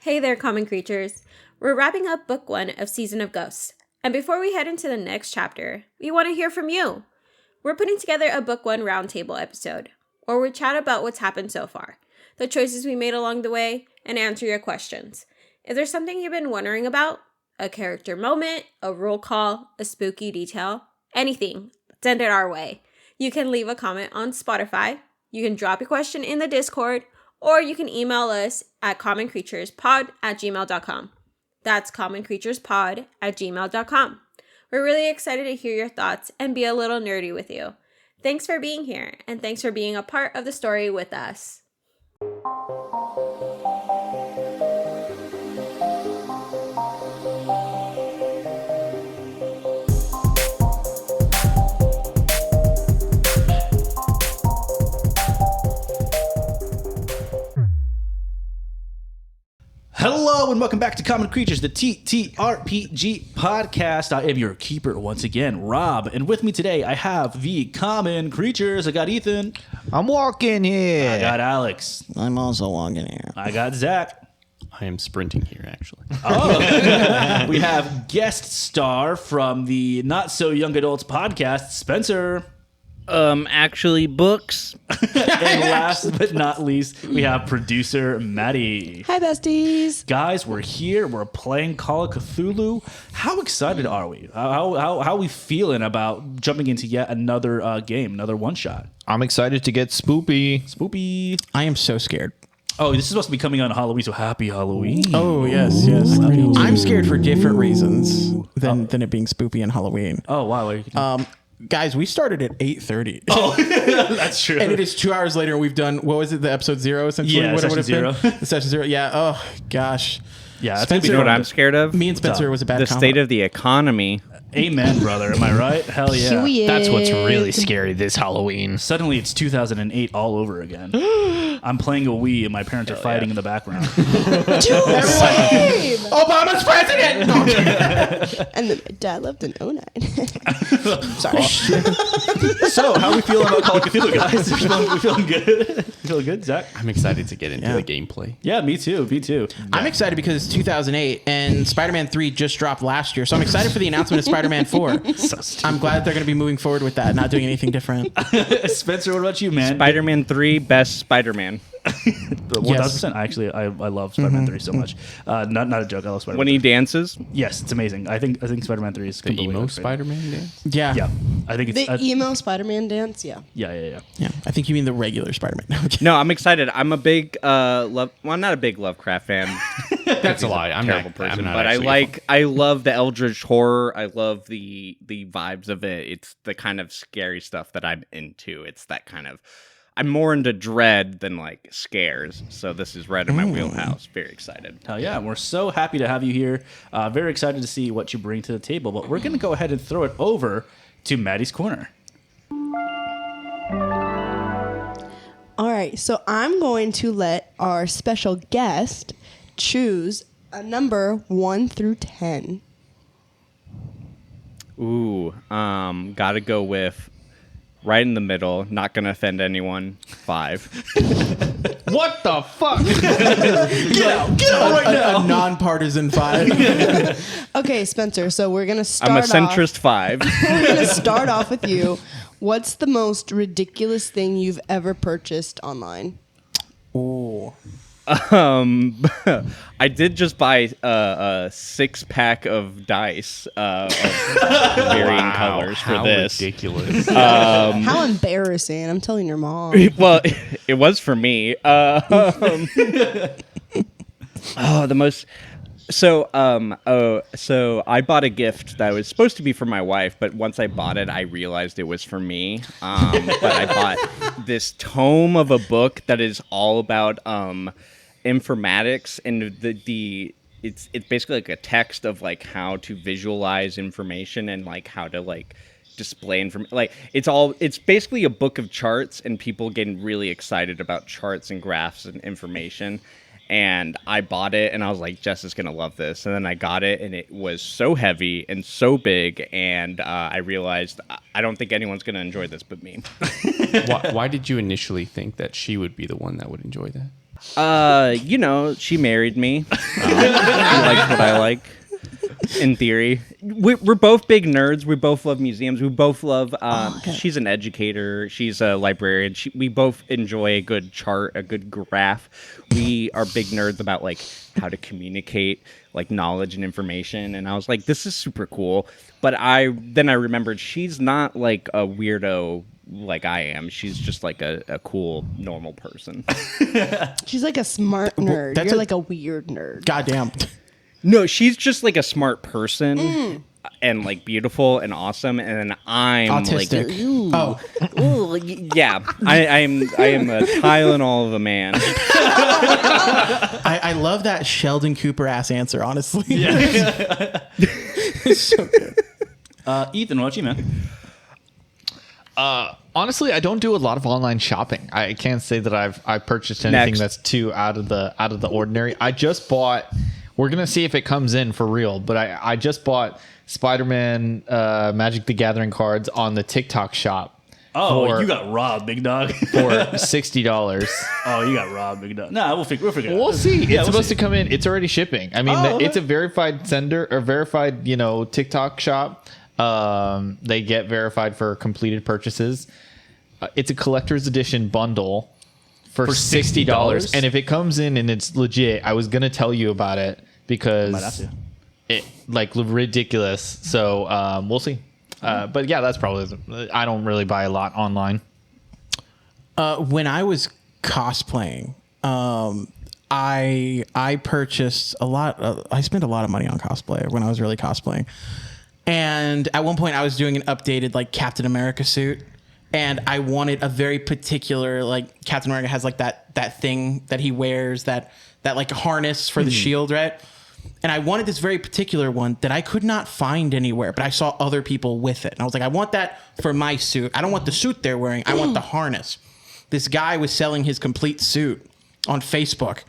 Hey there, common creatures. We're wrapping up book 1 of Season of Ghosts. And before we head into the next chapter, we want to hear from you. We're putting together a book 1 roundtable episode, where we chat about what's happened so far, the choices we made along the way, and answer your questions. If there's something you've been wondering about, a character moment, a roll call, a spooky detail, anything, send it our way. You can leave a comment on Spotify, you can drop your question in the Discord, or you can email us at commoncreaturespod@gmail.com. That's commoncreaturespod@gmail.com. We're really excited to hear your thoughts and be a little nerdy with you. Thanks for being here, and thanks for being a part of the story with us. Hello and welcome back to Common Creatures, the TTRPG podcast. I am your keeper once again, Rob, and with me today I have the Common Creatures. I got Ethan. I'm walking here. I got Alex. I'm also walking here. I got Zack. I am sprinting here, actually. Oh, we have guest star from the Not So Young Adults podcast, Spencer. Actually, books. And last but not least, we have producer Maddie. Hi, besties. Guys, we're here. We're playing Call of Cthulhu. How excited are we? How are we feeling about jumping into yet another game, another one-shot? I'm excited to get spoopy. Spoopy. I am so scared. Oh, this is supposed to be coming on Halloween, so happy Halloween. Oh, yes. I'm scared for different reasons than it being spoopy on Halloween. Oh, wow. Guys, we started at 8:30. Oh, that's true. And it is 2 hours later. We've done, what was it, the episode 0, essentially? Yeah, what session it would have 0. been? The session 0. Yeah. Oh, gosh. Yeah, Spencer, You know what I'm scared of? Me and Spencer was a bad The combo. state of the economy. Amen, brother. Am I right? Hell yeah. That's what's really scary this Halloween. Suddenly it's 2008 all over again. I'm playing a Wii and my parents are fighting in the background. Obama's president! No. And then my dad lived in 09. Sorry. So, how are we feeling about Call of Cthulhu, guys? We feeling good? You feeling good, Zach? I'm excited to get into the gameplay. Yeah, me too. I'm excited because it's 2008 and Spider-Man 3 just dropped last year. So I'm excited for the announcement of Spider-Man 4. So stupid. I'm glad they're going to be moving forward with that, not doing anything different. Spencer, what about you, man? Spider-Man 3, best Spider-Man. 1000%. Actually, I love Spider-Man 3 so much. Not a joke. I love Spider-Man When 3. he dances. Yes, it's amazing. I think Spider-Man 3 is The completely emo underrated. Spider-Man dance? Yeah. Yeah, I think it's The emo Spider-Man dance, yeah. yeah. Yeah. I think you mean the regular Spider-Man. Okay. No, I'm excited. I'm a big not a big Lovecraft fan. That's a lie. I'm Terrible not, person, I'm not but actually I love the eldritch horror. I love the vibes of it. It's the kind of scary stuff that I'm into. It's that kind of. I'm more into dread than like scares, so this is right in my wheelhouse. Very excited. Hell yeah, we're so happy to have you here. Very excited to see what you bring to the table. But we're going to go ahead and throw it over to Maddie's Corner. All right, so I'm going to let our special guest choose a number 1 through 10. Ooh, gotta go with right in the middle. Not gonna offend anyone. 5. What the fuck? Get out right now. A nonpartisan 5. Okay, Spencer, so we're going to start I'm a off. centrist 5. We're going to start off with you. What's the most ridiculous thing you've ever purchased online? Oh. I did just buy a 6-pack of dice of varying colors for How this. ridiculous. How embarrassing. I'm telling your mom. Well, it was for me. The most. So I bought a gift that was supposed to be for my wife, but once I bought it, I realized it was for me. But I bought this tome of a book that is all about informatics, and it's basically like a text of like how to visualize information and like how to like display information. Like it's basically a book of charts and people getting really excited about charts and graphs and information. And I bought it and I was like, Jess is going to love this. And then I got it and it was so heavy and so big. And I realized I don't think anyone's going to enjoy this but me. Why did you initially think that she would be the one that would enjoy that? She married me. She likes what I like. In theory, we're both big nerds. We both love museums. We both love. She's an educator. She's a librarian. We both enjoy a good chart, a good graph. We are big nerds about like how to communicate like knowledge and information. And I was like, this is super cool. But I remembered she's not like a weirdo like I am. She's just like a cool normal person. She's like a smart nerd. That's You're like a weird nerd. Goddamn. No, she's just like a smart person and like beautiful and awesome, and then I'm Autistic. like, ooh, yeah, I am a Tylenol of a man. I love that Sheldon Cooper ass answer. Honestly, it's so good. Ethan, what about you, man? Honestly, I don't do a lot of online shopping. I can't say that I've purchased anything Next. that's too out of the ordinary. I just bought. We're gonna see if it comes in for real, but I just bought Spider-Man Magic the Gathering cards on the TikTok shop. Oh, you got robbed, big dog. For $60. Oh, you got robbed, big dog. Nah, we'll figure it out. We'll see. Yeah, It's we'll supposed see. to come in. It's already shipping. I mean, Oh, okay. it's a verified sender or verified, TikTok shop. They get verified for completed purchases. It's a collector's edition bundle for $60. And if it comes in and it's legit, I was gonna tell you about it Might have because to. it like ridiculous. So we'll see. But yeah, that's probably. I don't really buy a lot online. When I was cosplaying, I purchased a lot. I spent a lot of money on cosplay when I was really cosplaying. And at one point, I was doing an updated like Captain America suit, and I wanted a very particular like Captain America has like that thing that he wears that like harness for the shield, right? And I wanted this very particular one that I could not find anywhere, but I saw other people with it, and I was like, I want that for my suit. I don't want the suit they're wearing. I want the harness. This guy was selling his complete suit on Facebook,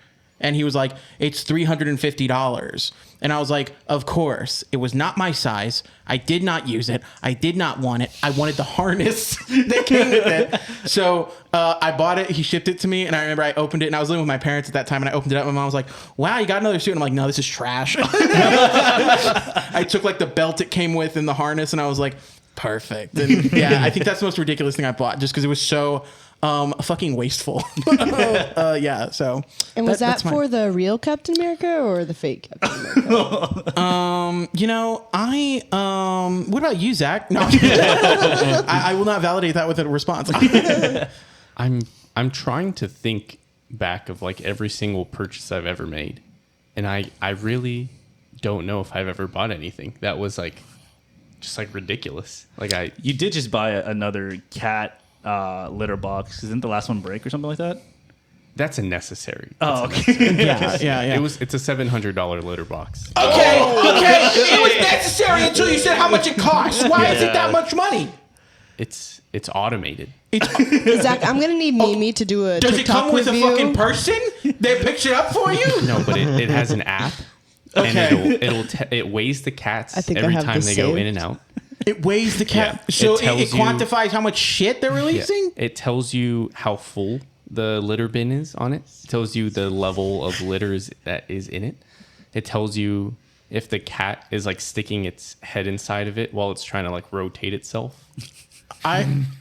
and he was like, it's $350. And I was like, of course. It was not my size. I did not use it. I did not want it. I wanted the harness that came with it. So I bought it. He shipped it to me. And I remember I opened it. And I was living with my parents at that time. And I opened it up. And my mom was like, wow, you got another suit. And I'm like, no, this is trash. I took like the belt it came with and the harness. And I was like, perfect. And yeah, I think that's the most ridiculous thing I bought. Just because it was so fucking wasteful. Yeah, so. And was that that's mine. for the real Captain America or the fake Captain America? What about you, Zach? No, I will not validate that with a response. I'm trying to think back of like every single purchase I've ever made, and I really don't know if I've ever bought anything that was like just like ridiculous. Like You did just buy another cat litter box. Isn't the last one break or something like that? that's a necessary. Oh, okay. yeah. It's a $700 litter box. Okay. It was necessary until you said how much it costs. Why is it that much money? It's automated. Zach, I'm gonna need Mimi to do a Does TikTok it come with review. a fucking person? They picked it up for you? No, but it has an app, Okay. and it weighs the cats I think I every have time this they go saved. in and out. It weighs the cat. Yeah, So it tells it you- quantifies how much shit they're releasing? It tells you how full the litter bin is on it. It tells you the level of litters that is in it. It tells you if the cat is like sticking its head inside of it while it's trying to like rotate itself.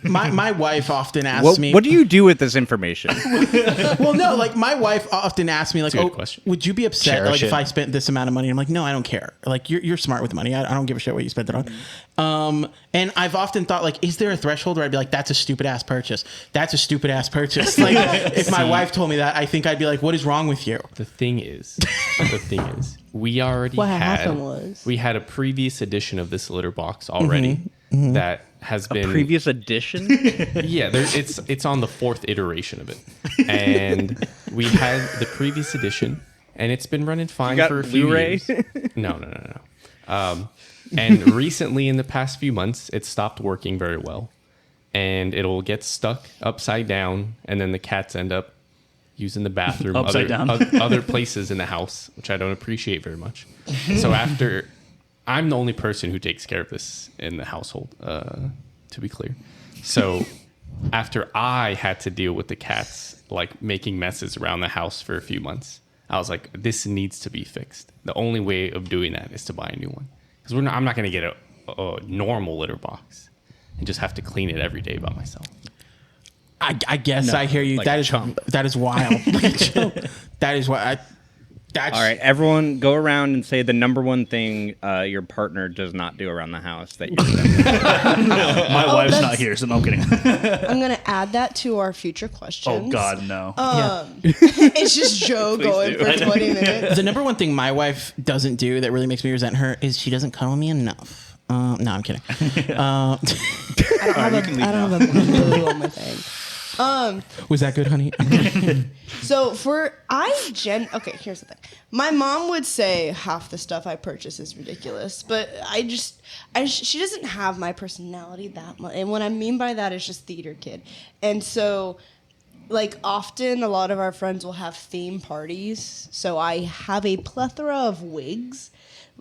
My wife often asks me. What do you do with this information? Well, no, like my wife often asks me, like, a good "Oh, question. would you be upset Cherish like if it. I spent this amount of money?" I'm like, "No, I don't care. Like you're smart with money. I don't give a shit what you spent it on." And I've often thought, like, is there a threshold where I'd be like, "That's a stupid ass purchase. That's a stupid ass purchase." Like, if my wife told me that, I think I'd be like, "What is wrong with you?" The thing is, we already What had happened was- we had a previous edition of this litter box already that has been Previous edition? Yeah, it's on the 4th iteration of it, and we had the previous edition, and it's been running fine got for a few Blu-ray? years. No. And recently, in the past few months, it stopped working very well, and it'll get stuck upside down, and then the cats end up using the bathroom Upside down. other places in the house, which I don't appreciate very much. So I'm the only person who takes care of this in the household, to be clear. So after I had to deal with the cats like making messes around the house for a few months, I was like, this needs to be fixed. The only way of doing that is to buy a new one, because I'm not going to get a normal litter box and just have to clean it every day by myself. I guess I hear you. like That a is chump. that is wild. That is what I. That's All right, everyone, go around and say the number one thing your partner does not do around the house that you're. My wife's not that's- here, so no, I'm kidding. I'm gonna add that to our future questions. Oh God, no. It's just Joe going do. for 20 minutes. The number one thing my wife doesn't do that really makes me resent her is she doesn't cuddle me enough. No, I'm kidding. I don't have a blue on my thing. Was that good, honey? So okay, here's the thing. My mom would say half the stuff I purchase is ridiculous, but she doesn't have my personality that much. And what I mean by that is just theater kid. And so, like, often a lot of our friends will have theme parties. So I have a plethora of wigs.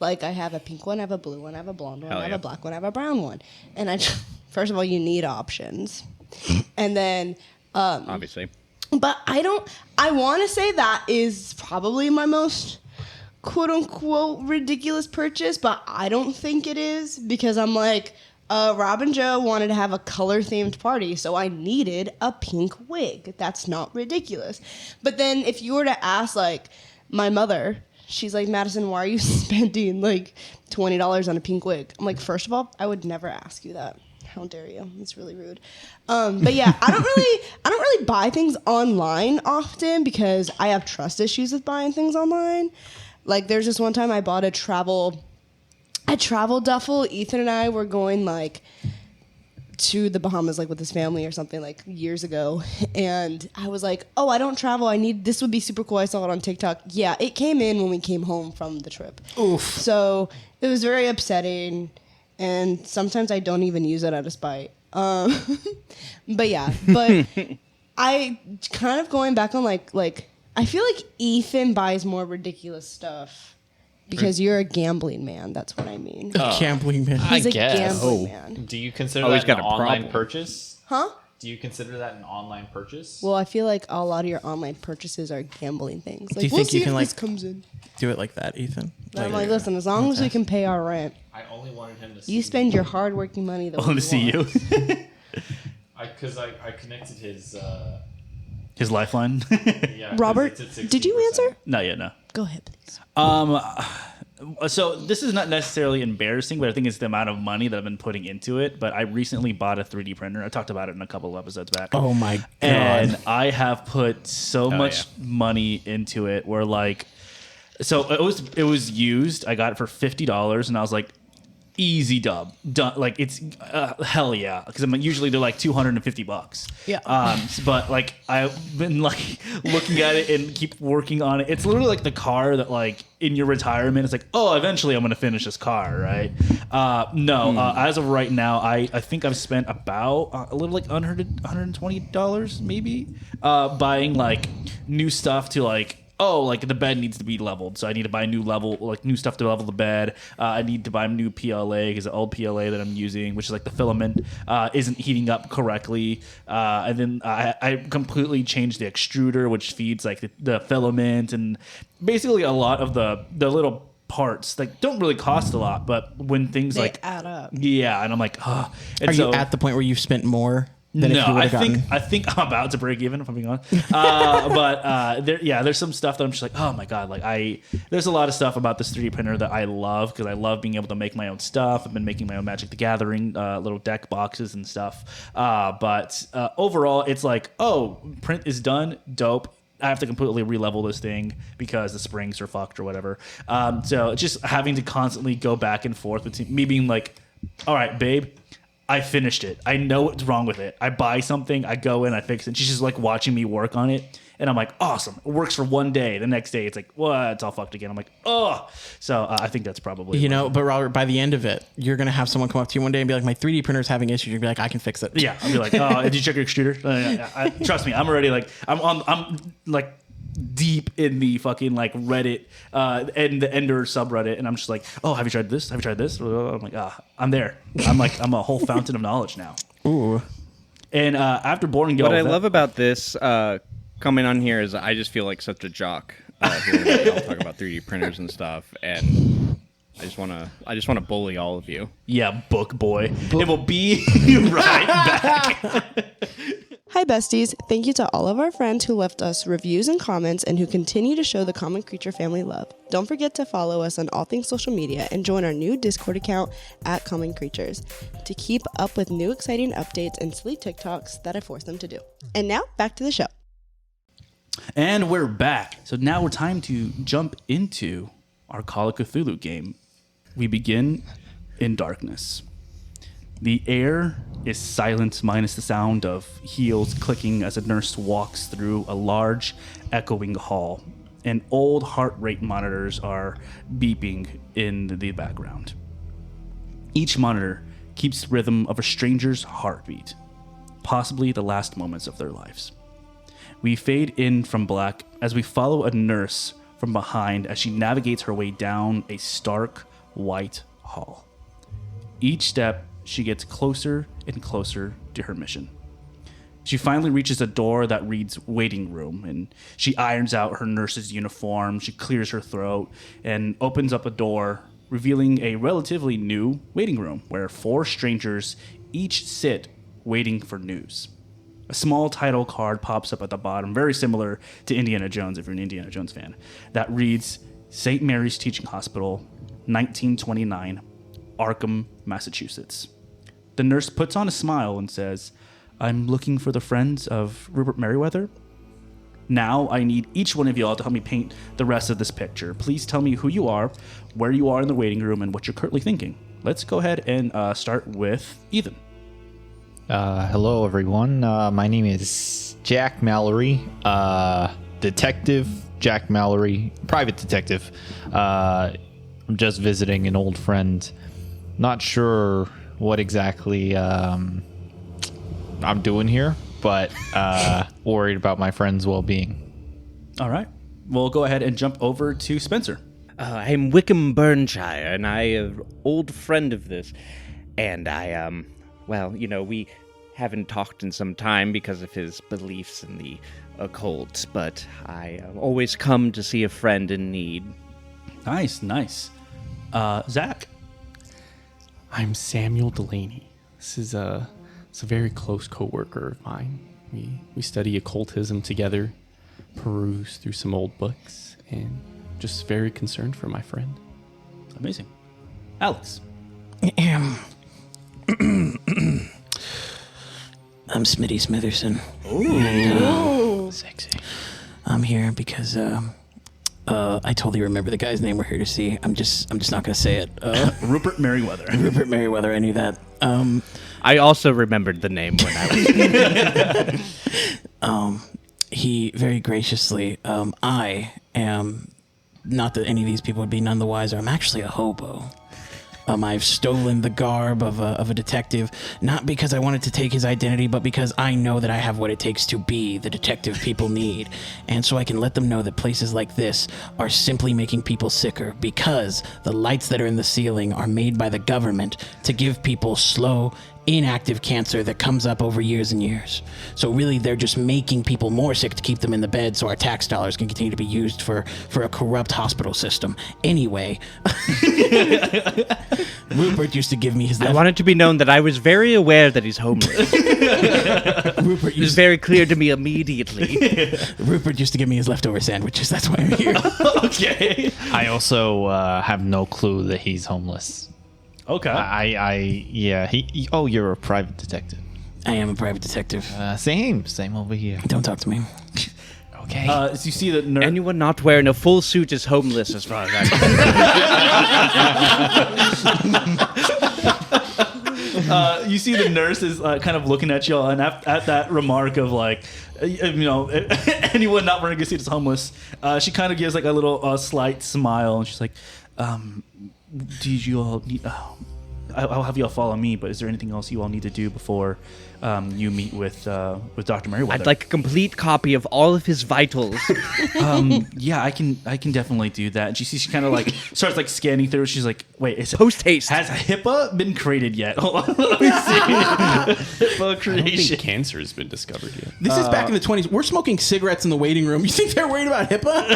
Like, I have a pink one, I have a blue one, I have a blonde one, Hell I have yeah. a black one, I have a brown one. And first of all, you need options. And then, Obviously. but I want to say that is probably my most quote unquote ridiculous purchase, but I don't think it is, because I'm like, Rob and Joe wanted to have a color themed party, so I needed a pink wig. That's not ridiculous. But then if you were to ask like my mother, she's like, Madison, why are you spending like $20 on a pink wig? I'm like, first of all, I would never ask you that. How dare you? It's really rude. But yeah, I don't really buy things online often because I have trust issues with buying things online. Like, there's this one time I bought a travel duffel. Ethan and I were going like to the Bahamas, like with his family or something, like years ago. And I was like, oh, I don't travel. This would be super cool. I saw it on TikTok. Yeah, it came in when we came home from the trip. Oof. So it was very upsetting. And sometimes I don't even use it out of spite. But I kind of going back on like I feel like Ethan buys more ridiculous stuff because you're a gambling man. That's what I mean. Gambling man. He's a guess. gambling man. Do you consider he's that got an a online problem. purchase? Huh? Do you consider that an online purchase? Well, I feel like a lot of your online purchases are gambling things. Like, you we'll think see you if can, this like- comes in. Do it like that, Ethan. I'm like, listen, as long as we can pay our rent, I only wanted him to see you spend your hard-working money the way Want to see you? Because I connected his His lifeline? Robert, did you answer? Not yet, no. Go ahead, please. So this is not necessarily embarrassing, but I think it's the amount of money that I've been putting into it. But I recently bought a 3D printer. I talked about it in a couple of episodes back. Oh my god. And I have put so much yeah. money into it where like, so it was used. I got it for $50 and I was like, easy done. Like it's hell yeah. Cause usually they're like $250. Yeah. But like I've been like looking at it and keep working on it. It's literally like the car that like in your retirement, it's like, oh, eventually I'm going to finish this car. Right. As of right now, I think I've spent about a little like $120 maybe, buying like new stuff to like, oh, like the bed needs to be leveled, so I need to buy new stuff to level the bed. I need to buy new PLA because the old PLA that I'm using, which is like the filament, isn't heating up correctly. And then I completely changed the extruder, which feeds like the filament, and basically a lot of the little parts like don't really cost a lot, but when things They like add up. yeah, and I'm like, oh. And Are you at the point where you've spent more than if you no, would I have gotten? think I'm about to break even if I'm being honest. There's some stuff that I'm just like, oh my god, like there's a lot of stuff about this 3D printer that I love because I love being able to make my own stuff. I've been making my own Magic the Gathering little deck boxes and stuff. But overall, it's like, oh, print is done, dope. I have to completely re-level this thing because the springs are fucked or whatever. So just having to constantly go back and forth between me being like, all right, babe, I finished it. I know what's wrong with it. I buy something, I go in, I fix it. She's just like watching me work on it. And I'm like, awesome. It works for one day. The next day, it's like, well, it's all fucked again. I'm like, oh. So I think that's probably But Robert, by the end of it, you're going to have someone come up to you one day and be like, my 3D printer's having issues. You're going to be like, I can fix it. Yeah. I'll be like, oh, did you check your extruder? Trust me, I'm already like, I'm like deep in the fucking like Reddit and the Ender subreddit, and I'm just like, oh, have you tried this? Have you tried this? I'm like, I'm there. I'm a whole fountain of knowledge now. Ooh. And after boring y'all, What I with that- love about this coming on here is I just feel like such a jock. Hearing y'all talk about 3D printers and stuff, and I just want to bully all of you. yeah, book boy, it will be right back. Hi, besties. Thank you to all of our friends who left us reviews and comments and who continue to show the Common Creature family love. Don't forget to follow us on all things social media and join our new Discord account at Common Creatures to keep up with new exciting updates and silly TikToks that I force them to do. And now, back to the show. And we're back. So now we're time to jump into our Call of Cthulhu game. We begin in darkness. The air is silent, minus the sound of heels clicking as a nurse walks through a large, echoing hall. And old heart rate monitors are beeping in the background. Each monitor keeps the rhythm of a stranger's heartbeat, possibly the last moments of their lives. We fade in from black as we follow a nurse from behind as she navigates her way down a stark, white hall. Each step, she gets closer and closer to her mission. She finally reaches a door that reads waiting room, and she irons out her nurse's uniform, she clears her throat, and opens up a door, revealing a relatively new waiting room where 4 strangers each sit waiting for news. A small title card pops up at the bottom, very similar to Indiana Jones, if you're an Indiana Jones fan, that reads St. Mary's Teaching Hospital, 1929, Arkham, Massachusetts. The nurse puts on a smile and says, I'm looking for the friends of Rupert Merriweather. Now I need each one of y'all to help me paint the rest of this picture. Please tell me who you are, where you are in the waiting room, and what you're currently thinking. Let's go ahead and start with Ethan. Hello, everyone. My name is Jack Mallory, Detective Jack Mallory, private detective. I'm just visiting an old friend. Not sure what exactly I'm doing here, but worried about my friend's well-being. All right. We'll go ahead and jump over to Spencer. I'm Wickham Burnshire, and I am an old friend of this. And I, we haven't talked in some time because of his beliefs in the occult, but I always come to see a friend in need. Nice. Zack. I'm Samuel Delaney. This is a very close coworker of mine. We study occultism together, peruse through some old books, and just very concerned for my friend. Amazing. Alex. I'm Smitty Smitherson. Ooh. Sexy. I'm here because I totally remember the guy's name we're here to see. I'm just not gonna say it. Rupert Merriweather. Rupert Merriweather. I knew that. I also remembered the name when I was. He very graciously. I am not that any of these people would be none the wiser. I'm actually a hobo. I've stolen the garb of a detective, not because I wanted to take his identity, but because I know that I have what it takes to be the detective people need. And so I can let them know that places like this are simply making people sicker because the lights that are in the ceiling are made by the government to give people slow, inactive cancer that comes up over years and years. So really, they're just making people more sick to keep them in the bed so our tax dollars can continue to be used for a corrupt hospital system. Anyway, Rupert used to give me his I want it to be known that I was very aware that he's homeless. Rupert It was very clear to me immediately. Rupert used to give me his leftover sandwiches. That's why I'm here. Okay. I also have no clue that he's homeless. Okay. Oh, you're a private detective. I am a private detective. Same over here. Don't talk to me. Okay. So you see the nurse. Anyone not wearing a full suit is homeless, as far as I know. You see the nurse is kind of looking at y'all, and at that remark of anyone not wearing a suit is homeless, she kind of gives like a little slight smile, and she's like, do you all need... I'll have you all follow me, but is there anything else you all need to do before you meet with Dr. Merriweather. I'd like a complete copy of all of his vitals. Yeah, I can definitely do that. And she kind of like starts like scanning through. She's like, wait, Post haste. has HIPAA been created yet? Hold on, let me see. HIPAA I don't creation. think cancer has been discovered yet. This is back in the 20s. We're smoking cigarettes in the waiting room. You think they're worried about HIPAA?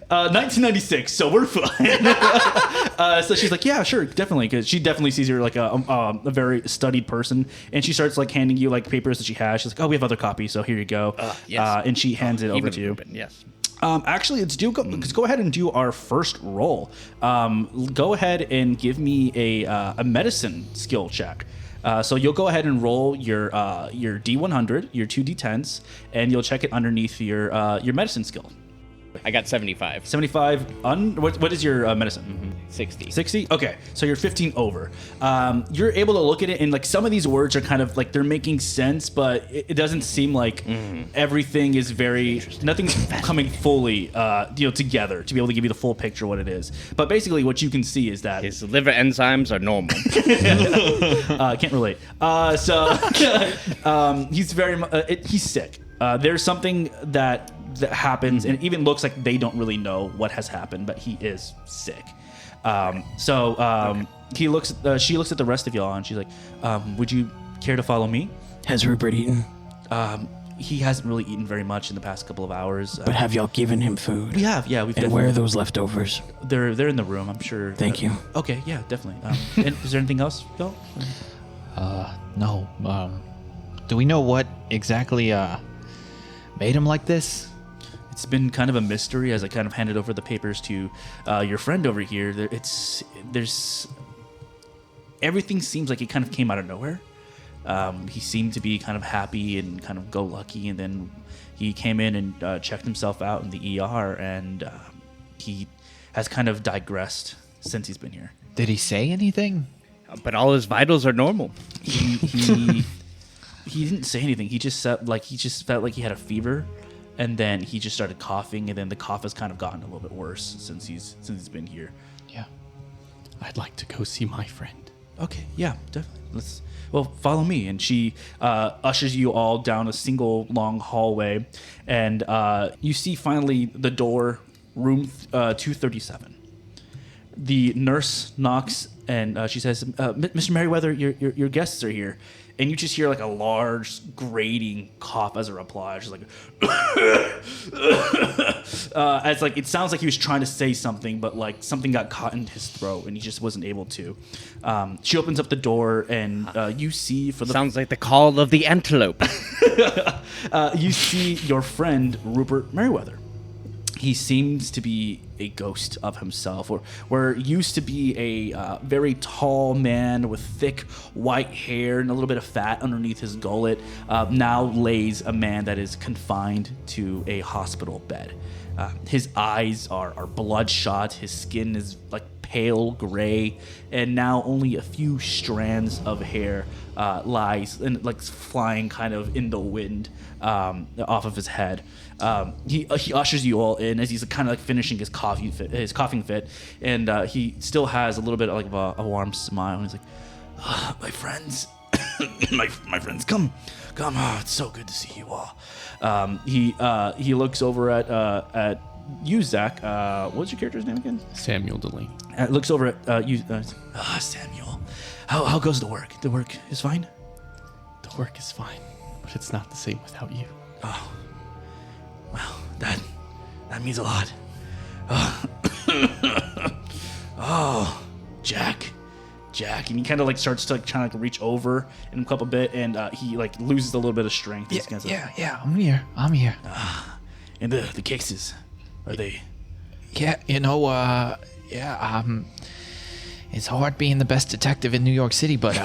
1996, so we're fine. So she's like, yeah, sure, definitely, because she definitely sees you're like a very studied person, and she starts like handing you like papers that she has. She's like, oh, we have other copies, so here you go. Yes. And she hands it over Even to you. open, yes. Actually, let's go ahead and do our first roll. Go ahead and give me a medicine skill check. So you'll go ahead and roll your D100, your 2D10s, and you'll check it underneath your medicine skill. I got 75. 75. What is your medicine? 60. 60? Okay, so you're 15 over. You're able to look at it, and like some of these words are kind of like they're making sense, but it doesn't seem like everything is nothing's coming fully together to be able to give you the full picture of what it is. But basically, what you can see is that His liver enzymes are normal. can't relate. He's he's sick. There's something that happens, and it even looks like they don't really know what has happened, but he is sick. She looks at the rest of y'all, and she's like, "Would you care to follow me?" Has Rupert eaten? He hasn't really eaten very much in the past couple of hours. But have y'all given him food? We have, yeah. We've And where are those leftovers? They're in the room, I'm sure. Thank you. Okay, yeah, definitely. And is there anything else, y'all? No. Do we know what exactly made him like this? It's been kind of a mystery as I kind of handed over the papers to your friend over here. There's everything seems like it kind of came out of nowhere. He seemed to be kind of happy and kind of go lucky, and then he came in and checked himself out in the ER, and he has kind of digressed since he's been here. Did he say anything? But all his vitals are normal. He didn't say anything. He just felt like he had a fever, and then he just started coughing, and then the cough has kind of gotten a little bit worse since he's been here. Yeah. I'd like to go see my friend. Okay, yeah, definitely. Follow me. And she ushers you all down a single long hallway, and you see finally the door, room 237. The nurse knocks, and she says, "Mr. Merriweather, your guests are here." And you just hear like a large grating cough as a reply. She's like, as like it sounds like he was trying to say something, but like something got caught in his throat, and he just wasn't able to. She opens up the door, and you see Sounds like the call of the antelope. you see your friend Rupert Merriweather. He seems to be a ghost of himself, or where used to be a very tall man with thick white hair and a little bit of fat underneath his gullet, now lays a man that is confined to a hospital bed. His eyes are bloodshot, his skin is like pale gray, and now only a few strands of hair lies and like flying kind of in the wind off of his head. He ushers you all in as he's kind of like finishing his coughing fit, and he still has a little bit like of a warm smile. And he's like, "My friends, my friends, come! Oh, it's so good to see you all." He looks over at you, Zack. What's your character's name again? Samuel Delaney. Looks over at you, Samuel. How goes the work? The work is fine. The work is fine, but it's not the same without you. Oh, well, that means a lot. Oh, Jack, and he kind of like starts to like trying to like, reach over and up a bit, and he like loses a little bit of strength. Yeah, I'm here. And the cases, are they? Yeah, it's hard being the best detective in New York City, but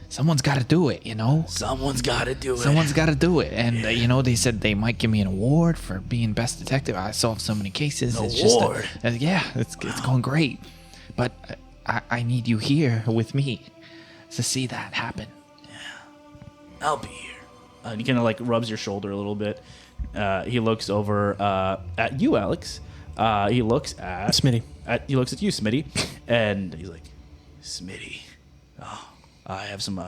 someone's got to do it, Someone's got to do it. Someone's got to do it. And, they said they might give me an award for being best detective. I solved so many cases. Award? It's going great. But I need you here with me to see that happen. I'll be here. And he kind of like rubs your shoulder a little bit. He looks over at you, Alex. He looks at Smitty. He looks at you, Smitty, and he's like, "Smitty, oh, I have some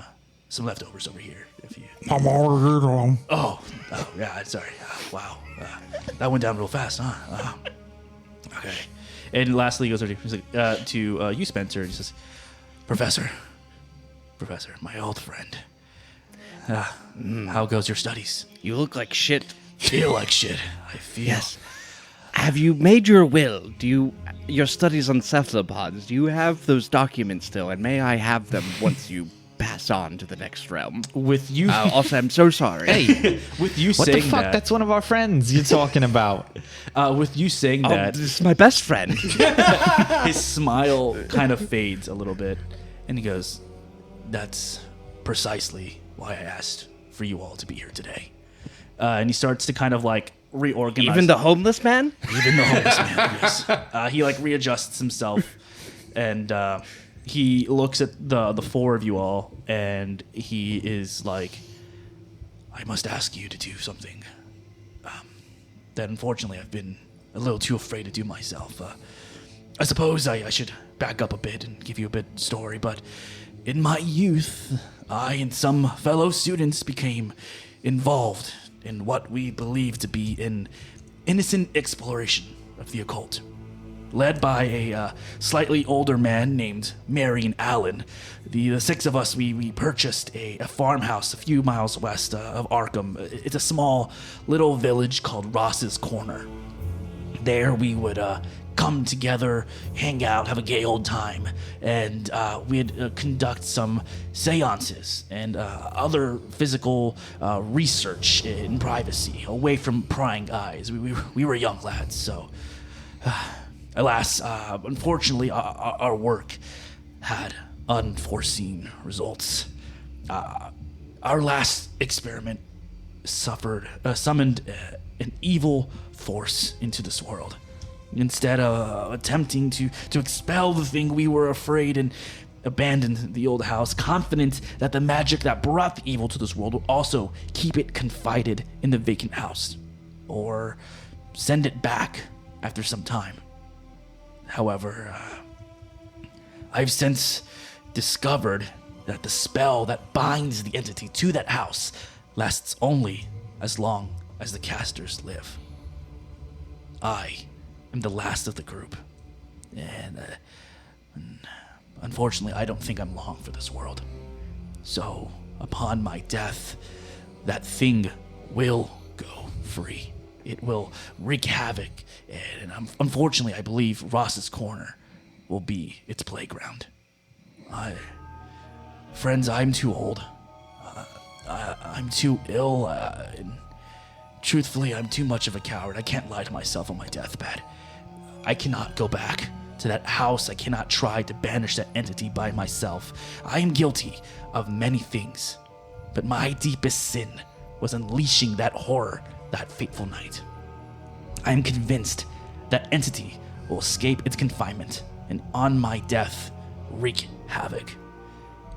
some leftovers over here. If you. I'm already on. Oh, yeah. Sorry. Wow, that went down real fast, huh? Okay. And lastly, he goes over to you, Spencer, and he says, Professor, my old friend. How goes your studies? You look like shit. Feel like shit. I feel. Yes. Have you made your will? Your studies on cephalopods, do you have those documents still? And may I have them once you pass on to the next realm? With you. Also, I'm so sorry. Hey, With you what the saying fuck? that. That's one of our friends you're talking about. With you saying Oh, that, this is my best friend. his smile kind of fades a little bit, and he goes, "That's precisely why I asked for you all to be here today." And he starts to kind of like reorganize. Even the homeless man? Even the homeless man, yes. He like readjusts himself, and he looks at the four of you all, and he is like, "I must ask you to do something that unfortunately I've been a little too afraid to do myself. I suppose I should back up a bit and give you a bit of story, but in my youth, I and some fellow students became involved in what we believe to be an innocent exploration of the occult. Led by a slightly older man named Marion Allen, the six of us, we purchased a farmhouse a few miles west of Arkham. It's a small little village called Ross's Corner. There we would come together, hang out, have a gay old time, and we'd conduct some seances and other physical research in privacy, away from prying eyes. We were young lads, so... Alas, unfortunately, our work had unforeseen results. Our last experiment summoned an evil force into this world. Instead of attempting to expel the thing, we were afraid and abandoned the old house, confident that the magic that brought the evil to this world would also keep it confided in the vacant house, or send it back after some time. However, I've since discovered that the spell that binds the entity to that house lasts only as long as the casters live. I am the last of the group, and unfortunately, I don't think I'm long for this world. So, upon my death, that thing will go free. It will wreak havoc, and unfortunately, I believe Ross's Corner will be its playground. Friends, I'm too old. I'm too ill, and truthfully, I'm too much of a coward. I can't lie to myself on my deathbed. I cannot go back to that house. I cannot try to banish that entity by myself. I am guilty of many things, but my deepest sin was unleashing that horror that fateful night. I am convinced that entity will escape its confinement and on my death wreak havoc.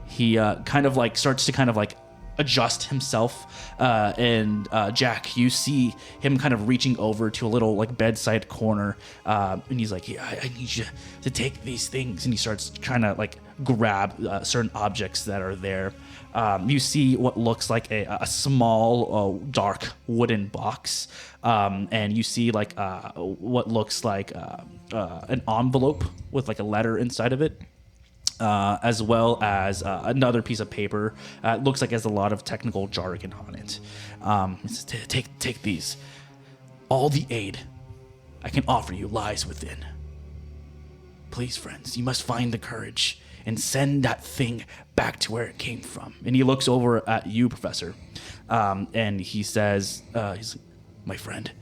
He kind of like starts to kind of like adjust himself, and Jack, you see him kind of reaching over to a little like bedside corner, and he's like, "Yeah, I need you to take these things," and he starts trying to like grab certain objects that are there. You see what looks like a small dark wooden box, and you see like what looks like an envelope with like a letter inside of it. As well as another piece of paper. It looks like it has a lot of technical jargon on it. Take these. All the aid I can offer you lies within. Please, friends, you must find the courage and send that thing back to where it came from. And he looks over at you, Professor, and he says, he's like, "My friend,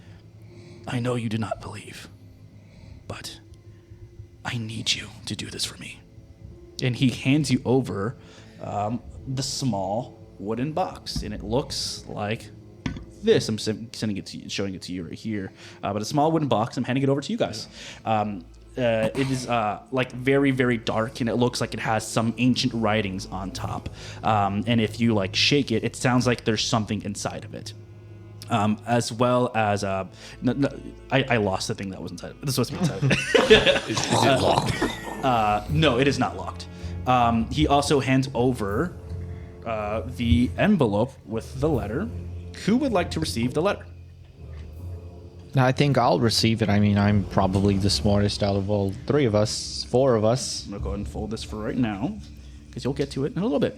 I know you do not believe, but I need you to do this for me." And he hands you over the small wooden box, and it looks like this. I'm sending it to you, showing it to you right here. But a small wooden box. I'm handing it over to you guys. It is like very, very dark, and it looks like it has some ancient writings on top. And if you like shake it, it sounds like there's something inside of it. As well as I lost the thing that was inside of it. This was supposed to be inside of it. Is it locked? No, it is not locked. He also hands over the envelope with the letter. Who would like to receive the letter? I think I'll receive it. I mean, I'm probably the smartest out of all four of us. I'm gonna go ahead and fold this for right now, because you'll get to it in a little bit.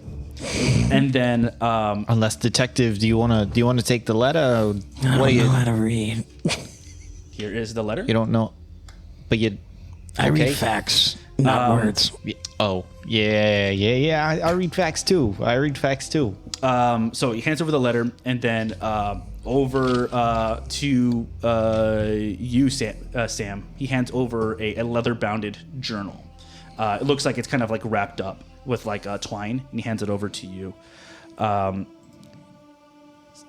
And then, Unless detective, do you want to take the letter? I don't know how to read. here is the letter. You don't know, but you. I okay. read facts, not words. Oh, yeah. I read facts too. So he hands over the letter, and then over to you, Sam. He hands over a leather-bounded journal. It looks like it's kind of like wrapped up with like twine, and he hands it over to you.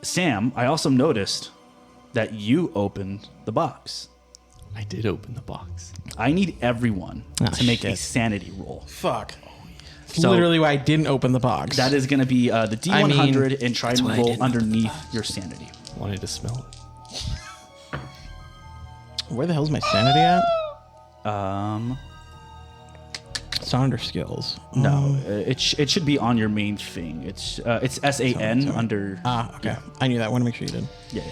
Sam, I also noticed that you opened the box. I did open the box. I need everyone to make a shit. sanity roll. Fuck. So- Literally why I didn't open the box. That is going to be the D100 I mean, and try that's and why I roll didn't open the underneath your sanity. Wanted to smell it. Where the hell's my sanity at? Um, It's not under skills. no, it should be on your main thing. It's SAN Sorry. under. Okay. Yeah. I knew that. I want to make sure you did. Yeah.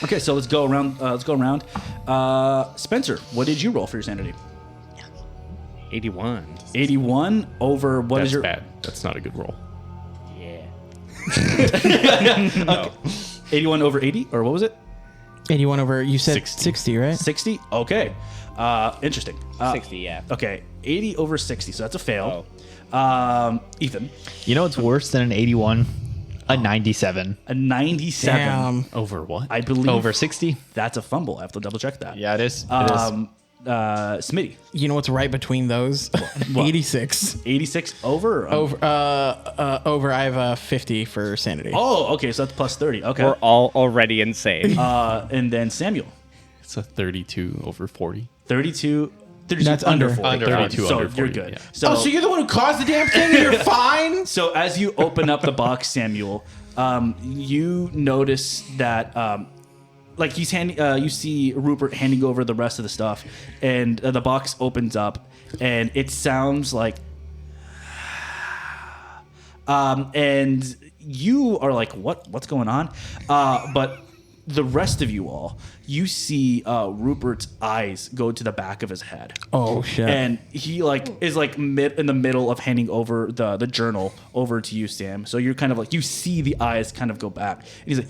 Okay, so let's go around. Spencer, what did you roll for your sanity? 81. 81 over what That's is your? bad. That's not a good roll. Yeah. 81 over 80, or what was it? 81 over, you said 60. 60, right? 60. Okay, interesting. 60, yeah. Okay, 80 over 60, so that's a fail. Oh. Ethan, You know what's worse than an 81? A 97. a 97. Damn. Over what? I believe Over 60? that's a fumble. I have to double check that. Yeah, it is. Smitty, You know what's right between those? 86. 86 over. Or Over, I have 50 for sanity. Oh, okay, so that's plus 30. Okay. We're all already insane. And then Samuel, It's a 32 over 40. 32 That's under under. 40. Under 32 so under you're 40, good. yeah. So, you're the one who caused the damn thing and you're fine? so as you open up the box, Samuel, you notice that like he's handing, you see Rupert handing over the rest of the stuff, and the box opens up, and it sounds like, and you are like, what's going on? But the rest of you all, you see Rupert's eyes go to the back of his head. Oh, shit. And he is in the middle of handing over the journal over to you, Sam. So you're kind of like, you see the eyes kind of go back. And he's like,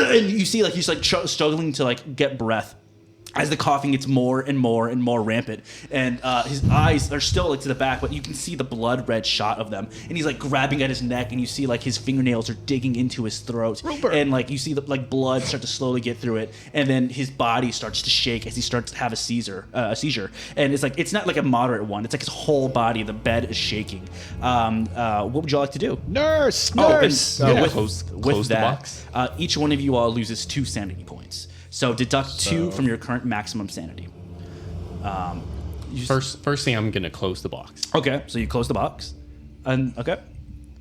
and you see he's struggling to get breath as the coughing gets more and more and more rampant, and his eyes are still to the back, but you can see the blood red shot of them, and he's grabbing at his neck, and you see his fingernails are digging into his throat, and you see the blood start to slowly get through it, and then his body starts to shake as he starts to have a seizure, and it's not a moderate one, it's his whole body, the bed is shaking. What would you like to do? Nurse! Close the that, box. each one of you all loses 2 sanity points. So deduct 2 from your current maximum sanity. First thing, I'm going to close the box. Okay, so you close the box. And okay.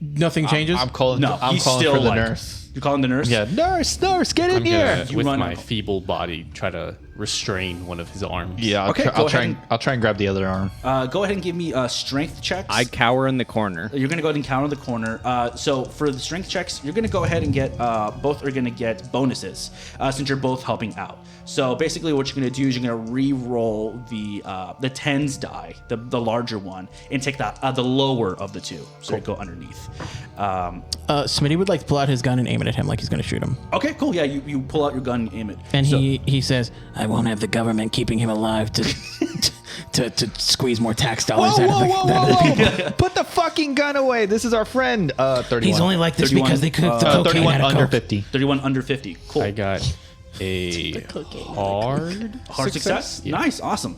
Nothing changes? I'm calling, No, I'm he's calling still for the nurse. You're calling the nurse? Yeah, nurse, get in I'm here. going to, You with run- my feeble body, try to restrain one of his arms. Yeah, Okay, go I'll ahead try and grab the other arm. Go ahead and give me strength checks. I cower in the corner. You're going to go ahead and counter the corner. So for the strength checks, you're going to go ahead and get, both are going to get bonuses since you're both helping out. So basically what you're going to do is you're going to re-roll the tens die, the larger one, and take the lower of the 2. So you go underneath. Smitty would pull out his gun and aim it at him like he's going to shoot him. Okay, cool. Yeah, you pull out your gun and aim it. And So- he says, I won't have the government keeping him alive to to squeeze more tax dollars out of the people. Put the fucking gun away. This is our friend. 31. He's only like this 31, because they cooked the cocaine 31 out of under coke. 50. 31 under 50. Cool. I got a Hard success. Yeah. Nice, awesome,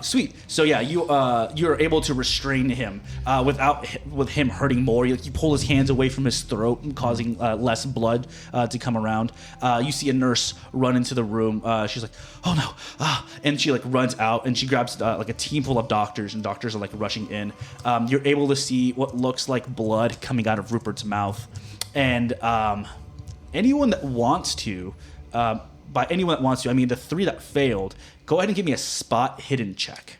sweet. So yeah, you're able to restrain him with him hurting more. You pull his hands away from his throat, causing less blood to come around. You see a nurse run into the room. She's like, "Oh no!" And she runs out and she grabs a team full of doctors, and doctors are rushing in. You're able to see what looks like blood coming out of Rupert's mouth, and anyone that wants to. By anyone that wants to, I mean the 3 that failed. Go ahead and give me a spot hidden check.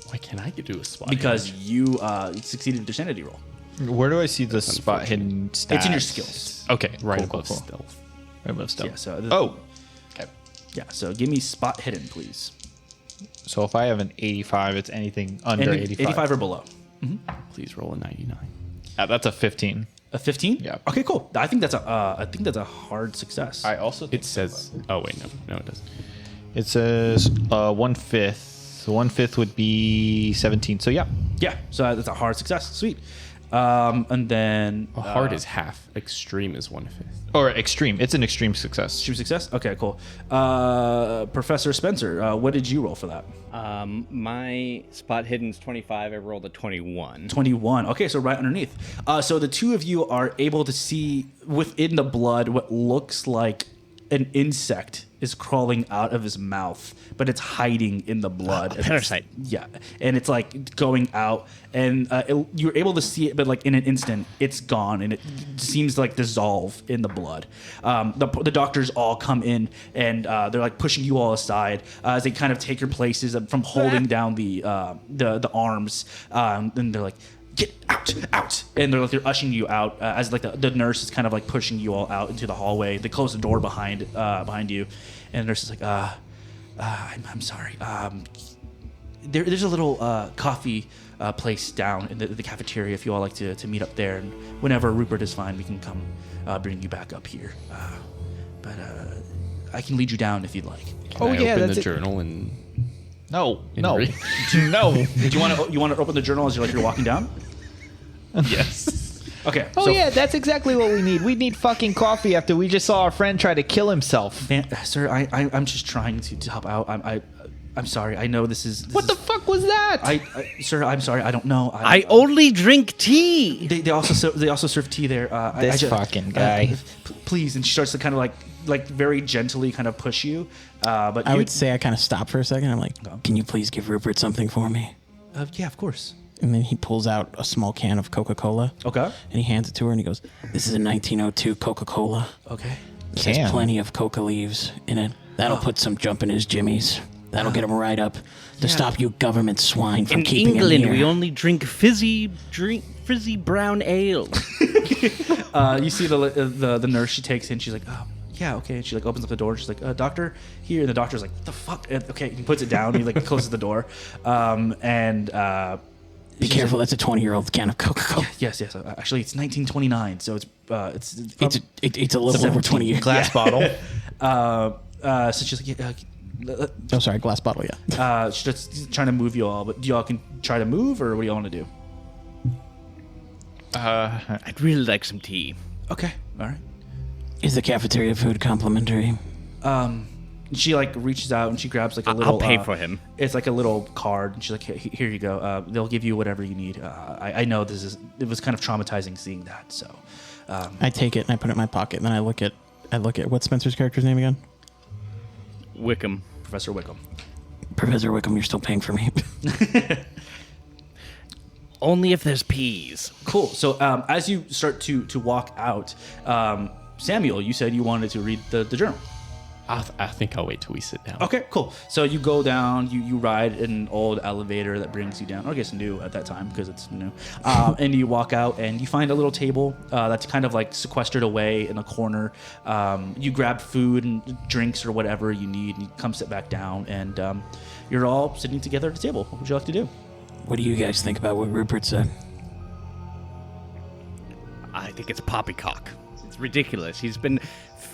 Why can't I do a spot? Because hidden? you succeeded your sanity roll. Where do I see the spot hidden stats? It's in your skills. Okay, right cool, above cool. stealth. Right above stealth. Yeah, so Okay. yeah, so give me spot hidden, please. So if I have an 85, it's anything under 85. 85 or below. Please roll a 99. That's a 15. A 15? Yeah. Okay, cool. I think that's a hard success. I also think It says. Oh wait, no, it doesn't. it says 1/5. So 1/5 would be 17. So yeah. Yeah, so that's a hard success. Sweet. And then Well, hard is half. Extreme is 1/5. Or extreme. It's an extreme success. extreme success. Okay, cool. Professor Spencer, what did you roll for that? My spot hidden's 25. I rolled a 21. 21. Okay, so right underneath. So the two of you are able to see within the blood what looks like an insect is crawling out of his mouth, but it's hiding in the blood. A parasite. Yeah, and it's like going out, and you're able to see it, but like in an instant, it's gone, and it seems like dissolve in the blood. The doctors all come in, and they're like pushing you all aside as they kind of take your places from holding down the arms, and they're like, "Get out!" And they're ushering you out as like the nurse is kind of like pushing you all out into the hallway. They close the door behind you, and the nurse is like, I'm sorry. There's a little coffee place down in the cafeteria if you all like to meet up there. And whenever Rupert is fine, we can come bring you back up here. But I can lead you down if you'd like. Oh, Can I yeah, open that's the it. journal and No. read? No. Do you want to open the journal as you're walking down? yes. Okay. Oh so, yeah, that's exactly what we need. We need fucking coffee after we just saw our friend try to kill himself. Sir, I'm just trying to help out. I'm sorry. I know this is. What the fuck was that? Sir, I'm sorry. I don't know. I only drink tea. They also serve tea there. This fucking guy. Please, and she starts to kind of like very gently kind of push you. But I would say I kind of stop for a second. I'm like, can you please give Rupert something for me? yeah, of course. And then he pulls out a small can of Coca-Cola. Okay. And he hands it to her and he goes, this is a 1902 Coca-Cola. Okay. It has Can. plenty of coca leaves in it. That'll put some jump in his jimmies. That'll get him right up to stop you government swine from In keeping England, him we here. only drink fizzy brown ale. You see the nurse she takes in. She's like, oh. Yeah, okay. And she like opens up the door. She's like, doctor, here. And the doctor's like, what the fuck? And, okay, he puts it down. He like closes the door. Be careful, that's a 20-year-old can of Coca-Cola. Yes. Actually, it's 1929, so It's a little over 20 years. Glass bottle. so she's like, Oh, sorry, glass bottle, yeah. she's just trying to move you all. But do y'all can try to move, or what do y'all want to do? I'd really like some tea. Okay, all right. Is the cafeteria food complimentary? She like reaches out and she grabs like a little. I'll pay for him. It's like a little card, and she's like, "Here you go. They'll give you whatever you need." I know it was kind of traumatizing seeing that, so. I take it and I put it in my pocket, and then I look at what's Spencer's character's name again? Wickham. Professor Wickham. Professor Wickham, you're still paying for me. Only if there's peas. Cool. So as you start to walk out, Samuel, you said you wanted to read the journal. I think I'll wait till we sit down. Okay, cool. So you go down, you ride an old elevator that brings you down, or I guess new at that time because it's new, and you walk out and you find a little table that's kind of like sequestered away in a corner. You grab food and drinks or whatever you need, and you come sit back down, and you're all sitting together at the table. What would you like to do? What do you guys think about what Rupert said? I think it's poppycock. It's ridiculous. He's been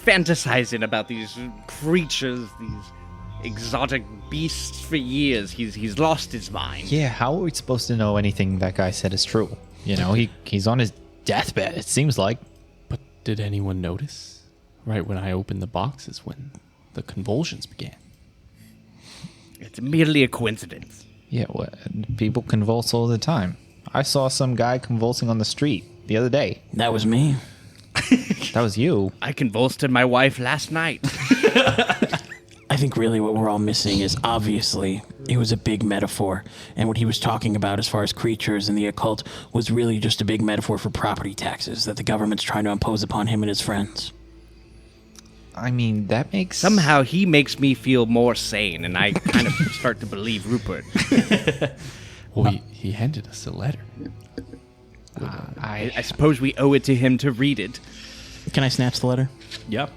fantasizing about these creatures, these exotic beasts for years. He's lost his mind. Yeah, how are we supposed to know anything that guy said is true? You know, he's on his deathbed, it seems like. But did anyone notice? Right when I opened the boxes, when the convulsions began. It's merely a coincidence. Yeah, people convulse all the time. I saw some guy convulsing on the street the other day. That was me. That was you. I convulsed my wife last night. I think really what we're all missing is obviously it was a big metaphor. And what he was talking about as far as creatures and the occult was really just a big metaphor for property taxes that the government's trying to impose upon him and his friends. I mean, that makes... Somehow he makes me feel more sane, and I kind of start to believe Rupert. Well, he handed us a letter. I suppose we owe it to him to read it. Can I snatch the letter? Yep.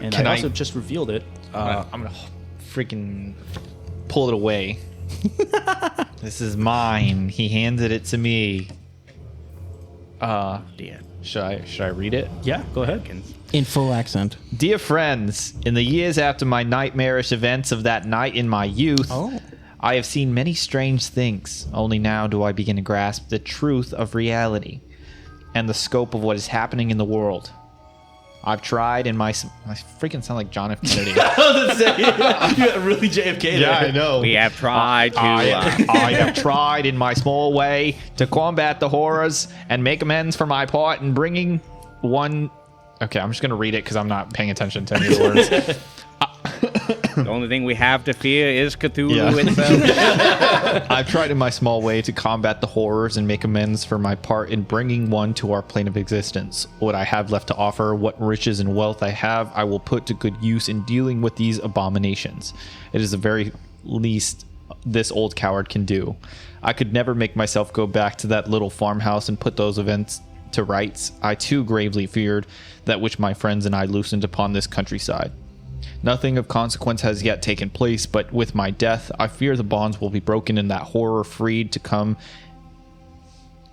And Can I I- also just revealed it. I'm gonna freaking pull it away. This is mine. He handed it to me. Dear. Should I read it? Yeah, go ahead. In full accent. Dear friends, in the years after my nightmarish events of that night in my youth, I have seen many strange things. Only now do I begin to grasp the truth of reality and the scope of what is happening in the world. I've tried in I freaking sound like John F. Kennedy. You got really JFK there. Yeah, I know. We have tried to. I have tried in my small way to combat the horrors and make amends for my part in bringing one. Okay, I'm just going to read it because I'm not paying attention to any of the words. The only thing we have to fear is Cthulhu Yeah. itself. I've tried in my small way to combat the horrors and make amends for my part in bringing one to our plane of existence. What I have left to offer, what riches and wealth I have, I will put to good use in dealing with these abominations. It is the very least this old coward can do. I could never make myself go back to that little farmhouse and put those events to rights. I too gravely feared that which my friends and I loosened upon this countryside. Nothing of consequence has yet taken place, but with my death, I fear the bonds will be broken and that horror freed to come.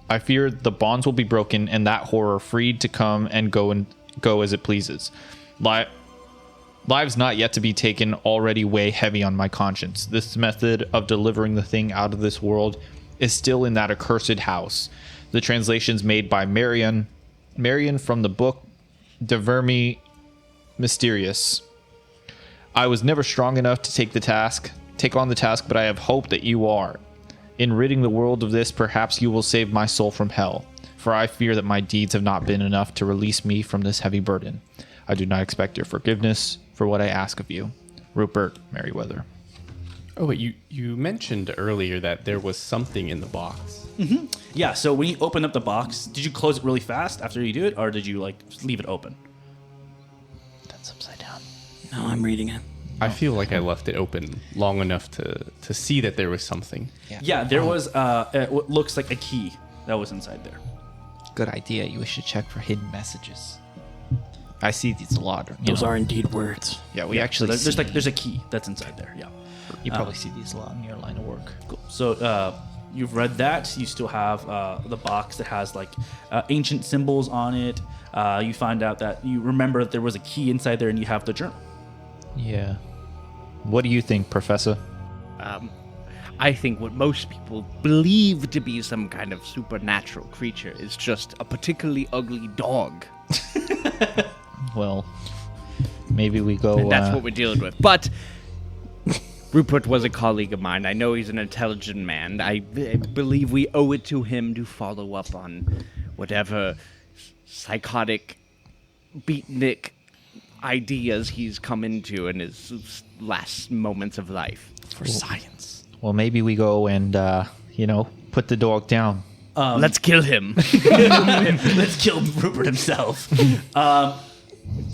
I fear the bonds will be broken and that horror freed to come and go as it pleases. Lives not yet to be taken already weigh heavy on my conscience. This method of delivering the thing out of this world is still in that accursed house. The translations made by Marion from the book De Vermi Mysterious. I was never strong enough to take on the task, but I have hope that you are. In ridding the world of this, perhaps you will save my soul from hell, for I fear that my deeds have not been enough to release me from this heavy burden. I do not expect your forgiveness for what I ask of you. Rupert Merriweather. Oh, wait, you mentioned earlier that there was something in the box. Yeah, so when you open up the box, did you close it really fast after you do it, or did you like just leave it open? That's upside down. No, I'm reading it. I feel like I left it open long enough to see that there was something. Yeah, there was what looks like a key that was inside there. Good idea. You should check for hidden messages. I see these a lot. Those are indeed words. Yeah, we actually There's a key that's inside there. Yeah. You probably see these a lot in your line of work. Cool. So you've read that. You still have the box that has like ancient symbols on it. You find out that you remember that there was a key inside there, and you have the journal. Yeah. What do you think, Professor? I think what most people believe to be some kind of supernatural creature is just a particularly ugly dog. Well, maybe we go. And that's what we're dealing with. But Rupert was a colleague of mine. I know he's an intelligent man. I believe we owe it to him to follow up on whatever psychotic, beatnik ideas he's come into in his last moments of life. for science. Well, maybe we go and put the dog down. Let's kill him. Let's kill Rupert himself.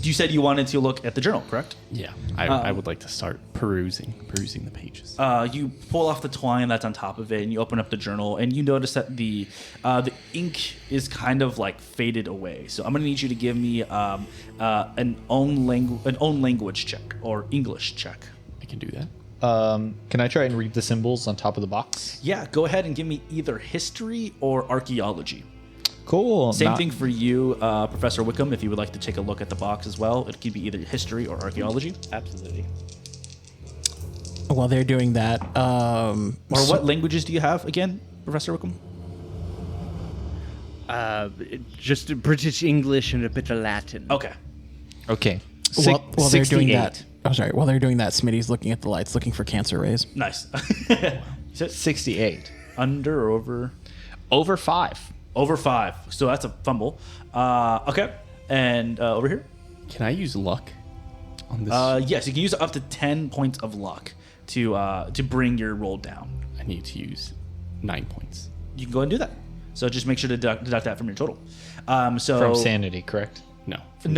You said you wanted to look at the journal, correct? Yeah, I would like to start perusing the pages. You pull off the twine that's on top of it, and you open up the journal, and you notice that the ink is kind of like faded away. So I'm gonna need you to give me an own language check or English check. I can do that. Can I try and read the symbols on top of the box? Yeah, go ahead and give me either history or archaeology. Cool. Same thing for you, Professor Wickham, if you would like to take a look at the box as well. It could be either history or archaeology. Absolutely. While they're doing that, Or what languages do you have again, Professor Wickham? Just British English and a bit of Latin. Okay. Okay. while they're doing 68. that, while they're doing that, Smitty's looking at the lights, looking for cancer rays. Nice. 68. Under or over? Over 5. Over 5. So that's a fumble. Okay. And over here? Can I use luck on this? Yes, you can use up to 10 points of luck to bring your roll down. I need to use 9 points. You can go ahead and do that. So just make sure to deduct that from your total. From sanity, correct? No. From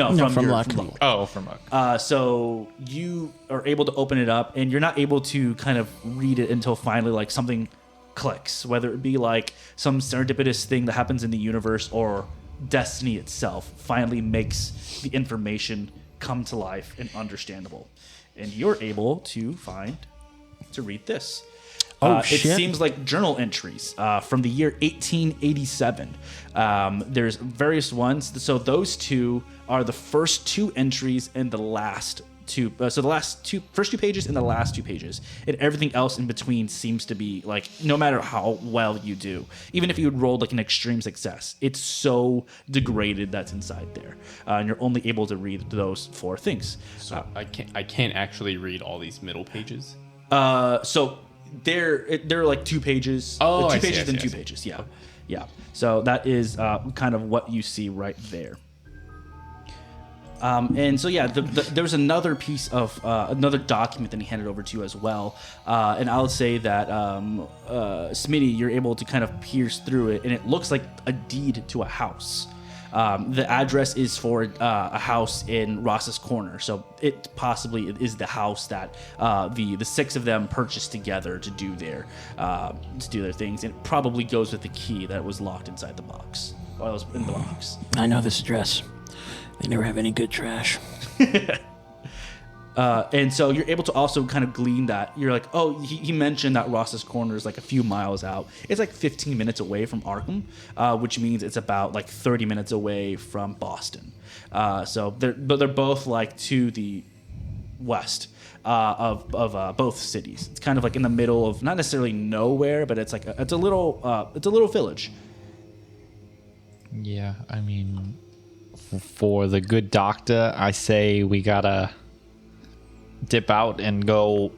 luck. Oh, from luck. So you are able to open it up, and you're not able to kind of read it until finally, like, something clicks, whether it be like some serendipitous thing that happens in the universe or destiny itself finally makes the information come to life and understandable. And you're able to read this. It seems like journal entries from the year 1887. There's various ones. So those two are the first two entries and the last two. So the first two pages and the last two pages. And everything else in between seems to be like, no matter how well you do, even if you had rolled like an extreme success, it's so degraded that's inside there. And you're only able to read those four things. So I can't actually read all these middle pages. So they're like 2 pages. Oh, 2 I see, pages I see, and I 2 see. pages. Yeah. So that is kind of what you see right there. And so there's another piece of another document that he handed over to you as well. And I'll say that Smitty, you're able to kind of pierce through it, and it looks like a deed to a house. The address is for a house in Ross's Corner, so it possibly is the house that the 6 of them purchased together to do their things. And it probably goes with the key that was locked inside the box. Or was in the box. I know this address. They never have any good trash. And so you're able to also kind of glean that. You're like, oh, he mentioned that Ross's Corner is like a few miles out. It's like 15 minutes away from Arkham, which means it's about like 30 minutes away from Boston. So they're both like to the west of both cities. It's kind of like in the middle of not necessarily nowhere, but it's like it's a little village. Yeah, I mean, for the good doctor, I say we gotta dip out and go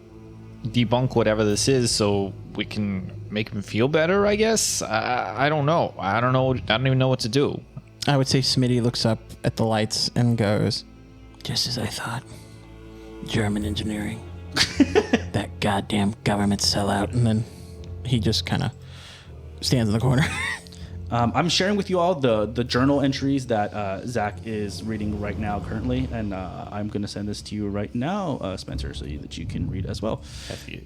debunk whatever this is so we can make him feel better, I guess. I don't know. I don't even know what to do. I would say Smitty looks up at the lights and goes, Just as I thought. German engineering. That goddamn government sellout. and then he just kind of stands in the corner. I'm sharing with you all the journal entries that Zack is reading right now currently, and I'm going to send this to you right now, Spencer, so that you can read as well.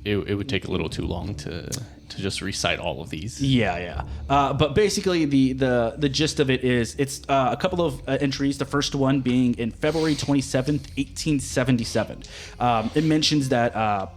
It would take a little too long to just recite all of these. Yeah. But basically, the gist of it is it's a couple of entries. The first one being in February 27th, 1877. It mentions that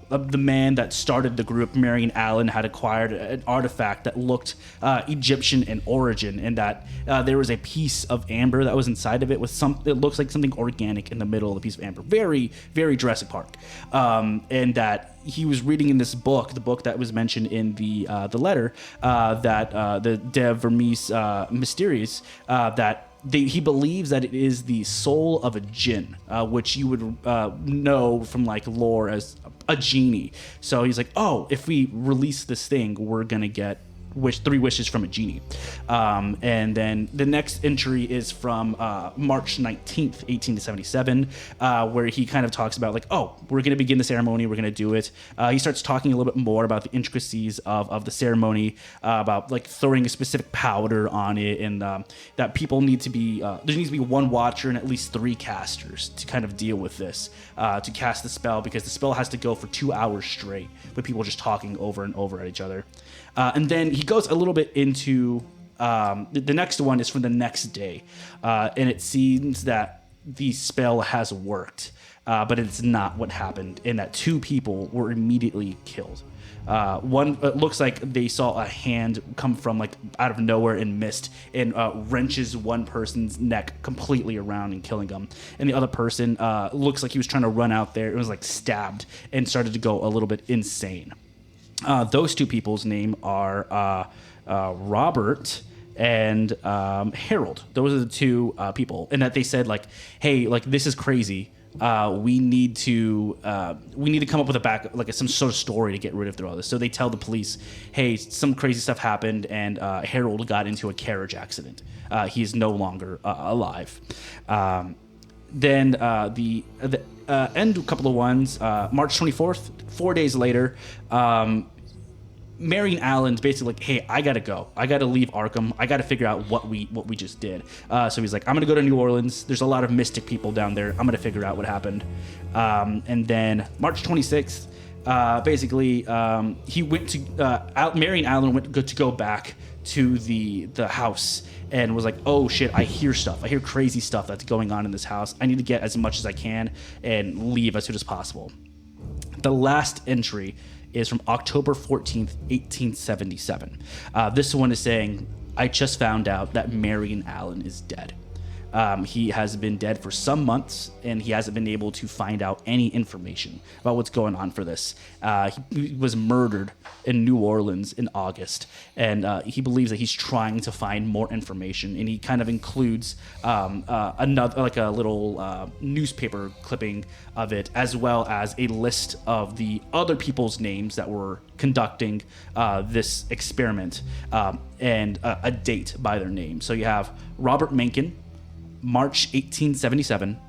the man that started the group, Marion Allen, had acquired an artifact that looked Egyptian in origin, and that there was a piece of amber that was inside of it with it looks like something organic in the middle of the piece of amber. Very, very Jurassic Park. And that he was reading in this book, the book that was mentioned in the letter, that the De Vermis Mysteries, that he believes that it is the soul of a jinn, which you would know from like lore as a genie. So he's like, oh, if we release this thing, we're gonna get 3 wishes from a genie. And then the next entry is from March 19th, 1877, where he kind of talks about like, oh, we're going to begin the ceremony. We're going to do it. He starts talking a little bit more about the intricacies of the ceremony, about like throwing a specific powder on it, and that people need to be, there needs to be 1 watcher and at least 3 casters to kind of deal with this, to cast the spell, because the spell has to go for 2 hours straight with people just talking over and over at each other. And then he goes a little bit into the next one is from the next day, and it seems that the spell has worked, but it's not what happened, and that 2 people were immediately killed. One, it looks like they saw a hand come from like out of nowhere in mist and wrenches one person's neck completely around and killing them, and the other person looks like he was trying to run out there. It was like stabbed and started to go a little bit insane. Those 2 people's name are Robert and Harold. Those are the 2 people, and that they said like, "Hey, like this is crazy. We need to come up with some sort of story to get rid of all this." So they tell the police, "Hey, some crazy stuff happened, and Harold got into a carriage accident. He is no longer alive." Then the end a couple of ones. March 24th, 4 days later, Marion Allen's basically like, "Hey, I gotta go. I gotta leave Arkham. I gotta figure out what we just did." So he's like, "I'm gonna go to New Orleans. There's a lot of mystic people down there. I'm gonna figure out what happened." And then March 26th, basically, he went to Mary and Alan went to go back to the house and was like, oh shit, I hear stuff. I hear crazy stuff that's going on in this house. I need to get as much as I can and leave as soon as possible. The last entry is from October 14th, 1877. This one is saying, I just found out that Marion Allen is dead. He has been dead for some months, and he hasn't been able to find out any information about what's going on for this. He was murdered in New Orleans in August, and he believes that he's trying to find more information, and he kind of includes another, like a little newspaper clipping of it, as well as a list of the other people's names that were conducting this experiment, and a date by their name. So you have Robert Mencken, March 1877,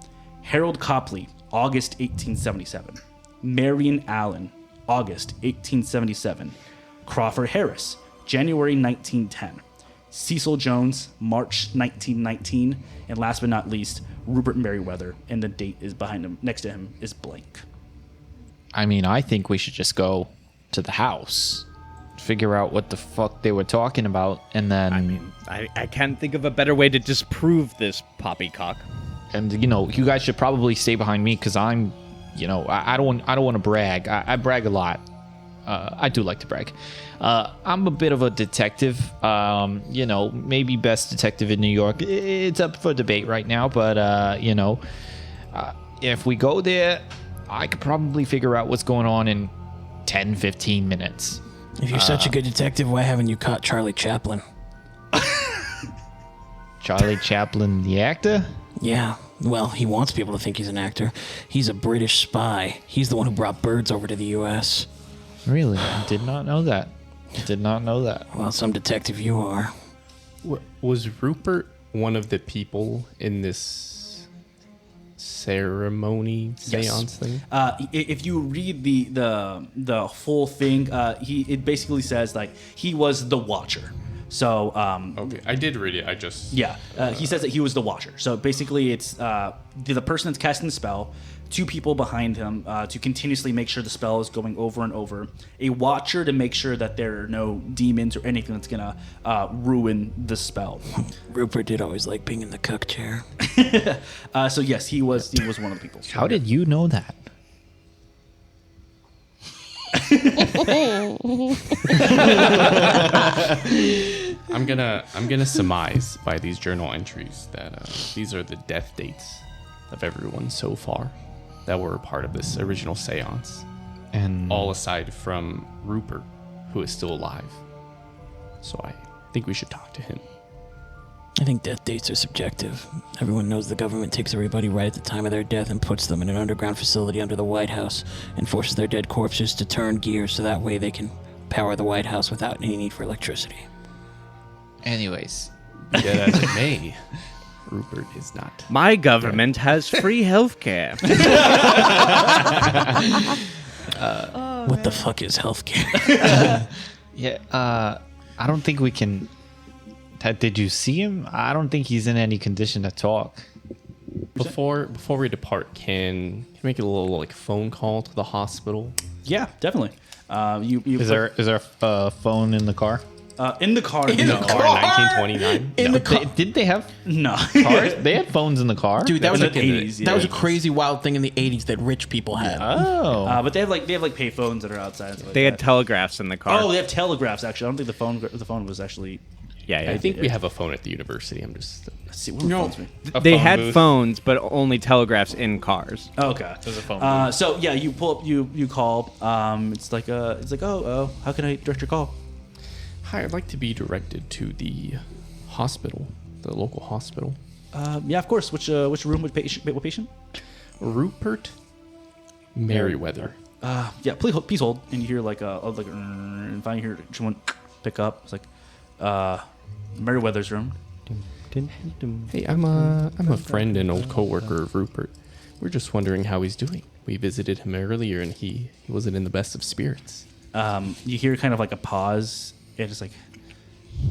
Harold Copley, August 1877, Marion Allen, August 1877, Crawford Harris, January 1910, Cecil Jones, March 1919, and last but not least, Rupert Merriweather, and the date is behind him, next to him is blank. I mean, I think we should just go to the house, figure out what the fuck they were talking about, and then... I mean, I can't think of a better way to disprove this poppycock. And, you guys should probably stay behind me, because I'm, I don't want to brag. I brag a lot. I do like to brag. I'm a bit of a detective, maybe best detective in New York. It's up for debate right now, but, if we go there, I could probably figure out what's going on in 10, 15 minutes. If you're such a good detective, why haven't you caught Charlie Chaplin? Charlie Chaplin, the actor? Yeah, well, he wants people to think he's an actor. He's a British spy. He's the one who brought birds over to the U.S. Really? I did not know that. Well, some detective you are. Was Rupert one of the people in this ceremony seance thing? If you read the whole thing, it basically says like he was the Watcher. So Okay, I did read it. I just he says that he was the Watcher. So basically, it's the person that's casting the spell, two people behind him to continuously make sure the spell is going over and over, a Watcher to make sure that there are no demons or anything that's gonna ruin the spell. Rupert did always like being in the cook chair. So yes, he was one of the people. How did you know that? I'm gonna surmise by these journal entries that these are the death dates of everyone so far that were a part of this original seance, And all aside from Rupert, who is still alive. So I think we should talk to him. I think death dates are subjective. Everyone knows the government takes everybody right at the time of their death and puts them in an underground facility under the White House and forces their dead corpses to turn gears so that way they can power the White House without any need for electricity. anyways, Yet as it may, Rupert is not. My government has free healthcare. What the fuck is healthcare? I don't think we can. Did you see him? I don't think he's in any condition to talk. Before we depart, can you make a little like phone call to the hospital? Yeah, definitely. Is there a phone in the car? In the car? In the car in 1929. In the car. Did they have No. cars? They had phones in the car. Dude, that was in like the 80s, yeah. That was a crazy wild thing in the 80s that rich people had. Oh, But they have like pay phones that are outside. And stuff like They had that. telegraphs in the car. Oh, they have telegraphs. Actually, I don't think the phone was actually. yeah. I think we have a phone at the university. I'm just. Let's see. What were phones be? They phone had booth. phones, but only telegraphs in cars. Oh, okay. There's a phone So yeah, you pull up, you call. It's like oh, how can I direct your call? Hi, I'd like to be directed to the hospital, the local hospital. Yeah, of course. Which room? What patient? Rupert Merriweather. Yeah, please hold. And you hear and finally hear someone pick up. It's like, Merriweather's room. Hey, I'm a friend and old coworker of Rupert. We're just wondering how he's doing. We visited him earlier, and he wasn't in the best of spirits. You hear kind of like a pause, and it's like,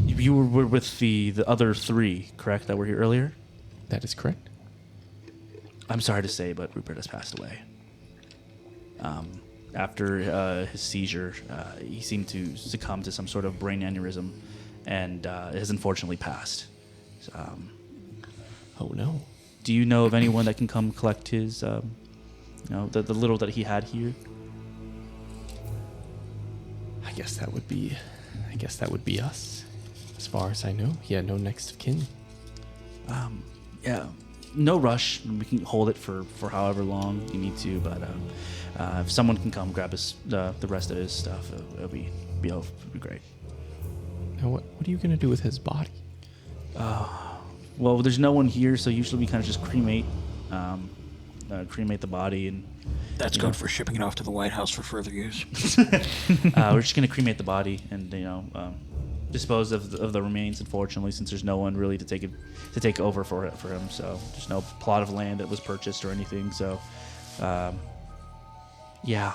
you were with the other three, correct? That were here earlier. That is correct. I'm sorry to say, but Rupert has passed away. after his seizure, he seemed to succumb to some sort of brain aneurysm, and has unfortunately passed. Oh no. Do you know of anyone that can come collect his, the little that he had here? I guess that would be us. As far as I know, he had no next of kin. Yeah, no rush. We can hold it for however long you need to, but if someone can come grab the rest of his stuff, it'll be great. Now, what are you gonna do with his body? Well, there's no one here, so usually we kind of just cremate the body, and That's good for shipping it off to the White House for further use. we're just gonna cremate the body and dispose of the remains. Unfortunately, since there's no one really to take over for him, so there's no plot of land that was purchased or anything. So, yeah.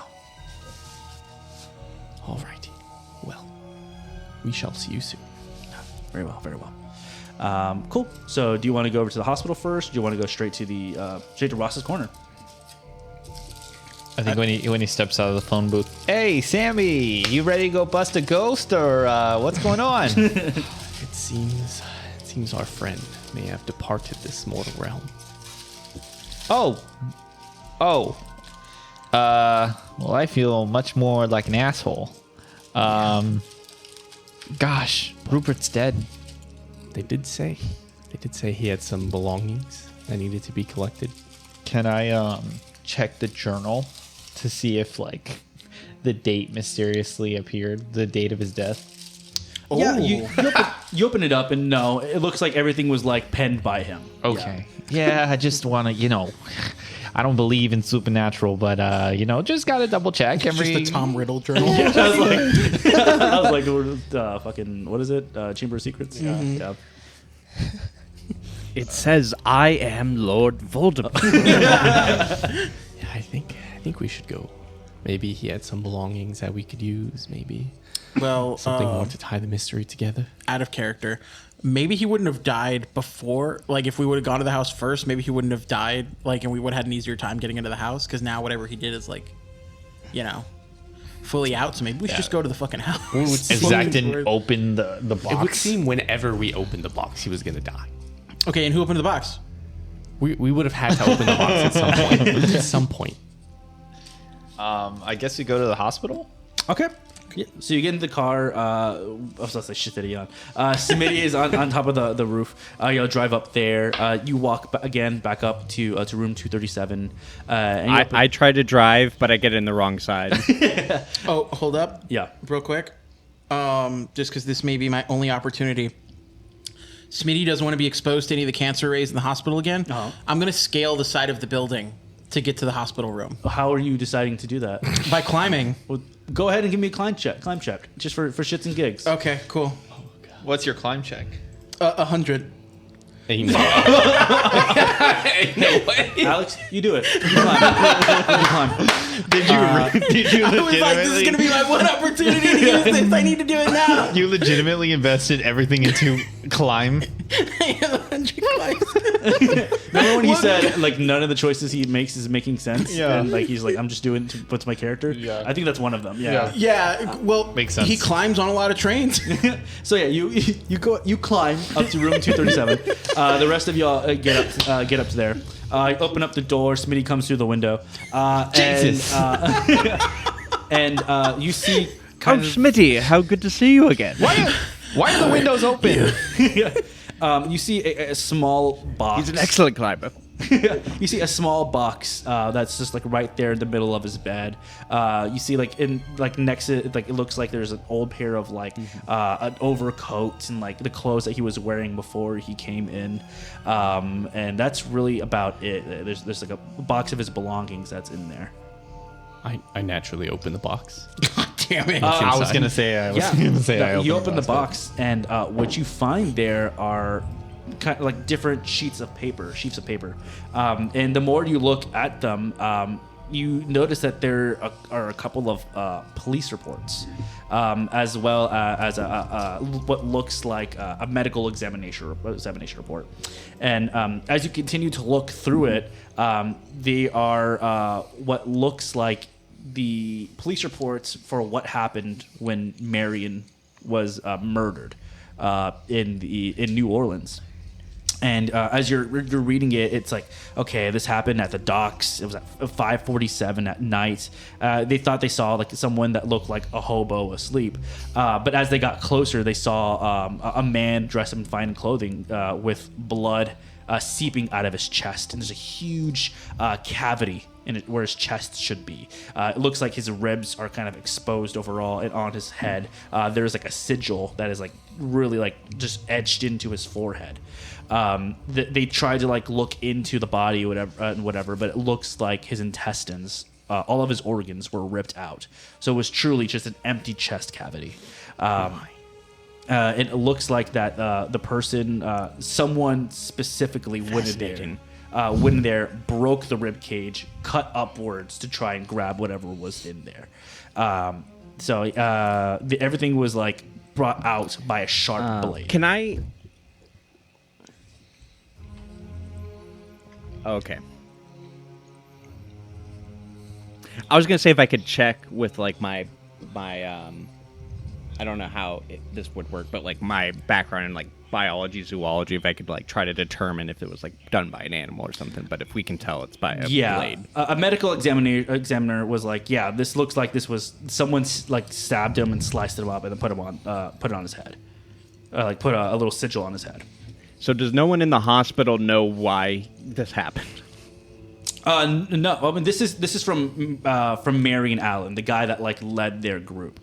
Alrighty. Well, we shall see you soon. Very well, very well. Cool. So, do you want to go over to the hospital first? Or do you want to go straight to Ross's corner? I think when he steps out of the phone booth, hey Sammy, you ready to go bust a ghost or what's going on? It seems our friend may have departed this mortal realm. Well, I feel much more like an asshole. Gosh, Rupert's dead. They did say he had some belongings that needed to be collected. Can I check the journal to see if like the date mysteriously appeared, the date of his death? Yeah, you open it up, and no, it looks like everything was like penned by him. Okay. Yeah, I just want to, I don't believe in supernatural, but just gotta double check every. Just the Tom Riddle journal. I was like, fucking, what is it? Chamber of Secrets? Yeah. It says, "I am Lord Voldemort." Yeah, I think we should go. Maybe he had some belongings that we could use. Maybe Well, something more to tie the mystery together. out of character. Maybe he wouldn't have died before. Like, if we would have gone to the house first, maybe he wouldn't have died. Like, and we would have had an easier time getting into the house. Because now whatever he did is like, fully out. So maybe we should just go to the fucking house. If Zack didn't open the box. It would seem whenever we opened the box, he was gonna die. Okay, and who opened the box? We would have had to open the box at some point. I guess we go to the hospital. Okay. Yeah. So you get into the car. I was going to say shit that he on. Smitty is on top of the roof. You'll drive up there. You walk back up to room 237. I try to drive, but I get in the wrong side. Oh, hold up. Yeah. Real quick. Just because this may be my only opportunity. Smitty doesn't want to be exposed to any of the cancer rays in the hospital again. Uh-huh. I'm going to scale the side of the building to get to the hospital room. How are you deciding to do that? By climbing. Well, go ahead and give me a climb check, just for shits and gigs. Okay, cool. What's your climb check? 100. No way. Alex, you do it. You climb. Did you I was like, this is going to be my one opportunity to use this. I need to do it now. You legitimately invested everything into climb? 100 climbs. Remember when he said like none of the choices he makes is making sense? Yeah. And like he's like, I'm just doing it to put to my character. Yeah. I think that's one of them. Yeah. Yeah, well, Makes sense. he climbs on a lot of trains. So yeah, you climb up to room 237. The rest of y'all get up to there. Open up the door. Smitty comes through the window. Jesus. And you see Oh, kind of Smitty, how good to see you again. Why are the windows open? you see a small box. He's an excellent climber. You see a small box that's just like right there in the middle of his bed. You see next to it, like it looks like there's an old pair of an overcoat and like the clothes that he was wearing before he came in, and that's really about it. There's like a box of his belongings that's in there. I naturally open the box. Damn it. I was gonna say. You open the box, and what you find there are kind of like different sheets of paper. And the more you look at them, you notice that there are a couple of police reports, as well as what looks like a medical examination report. And as you continue to look through it, they are what looks like the police reports for what happened when Marion was murdered in New Orleans. And as you're reading it, it's like, okay, this happened at the docks. It was at 5:47 at night. They thought they saw like someone that looked like a hobo asleep. But as they got closer, they saw a man dressed in fine clothing with blood seeping out of his chest. And there's a huge cavity in it where his chest should be. It looks like his ribs are kind of exposed overall and on his head. There's like a sigil that is like really like just etched into his forehead. They tried to like look into the body whatever, but it looks like his intestines, all of his organs were ripped out. So it was truly just an empty chest cavity. It looks like that the person, someone specifically went in there, broke the rib cage, cut upwards to try and grab whatever was in there. Everything was like brought out by a sharp blade. Can I? Okay. I was gonna say if I could check with like my I don't know how this would work, but like my background in like biology, zoology, if I could like try to determine if it was like done by an animal or something. But if we can tell, it's by a blade. A medical examiner was like, yeah, this looks like this was someone like stabbed him and sliced him up and then put it on his head, like put a little sigil on his head. So does no one in the hospital know why this happened? No, I mean this is from Marion Allen, the guy that like led their group.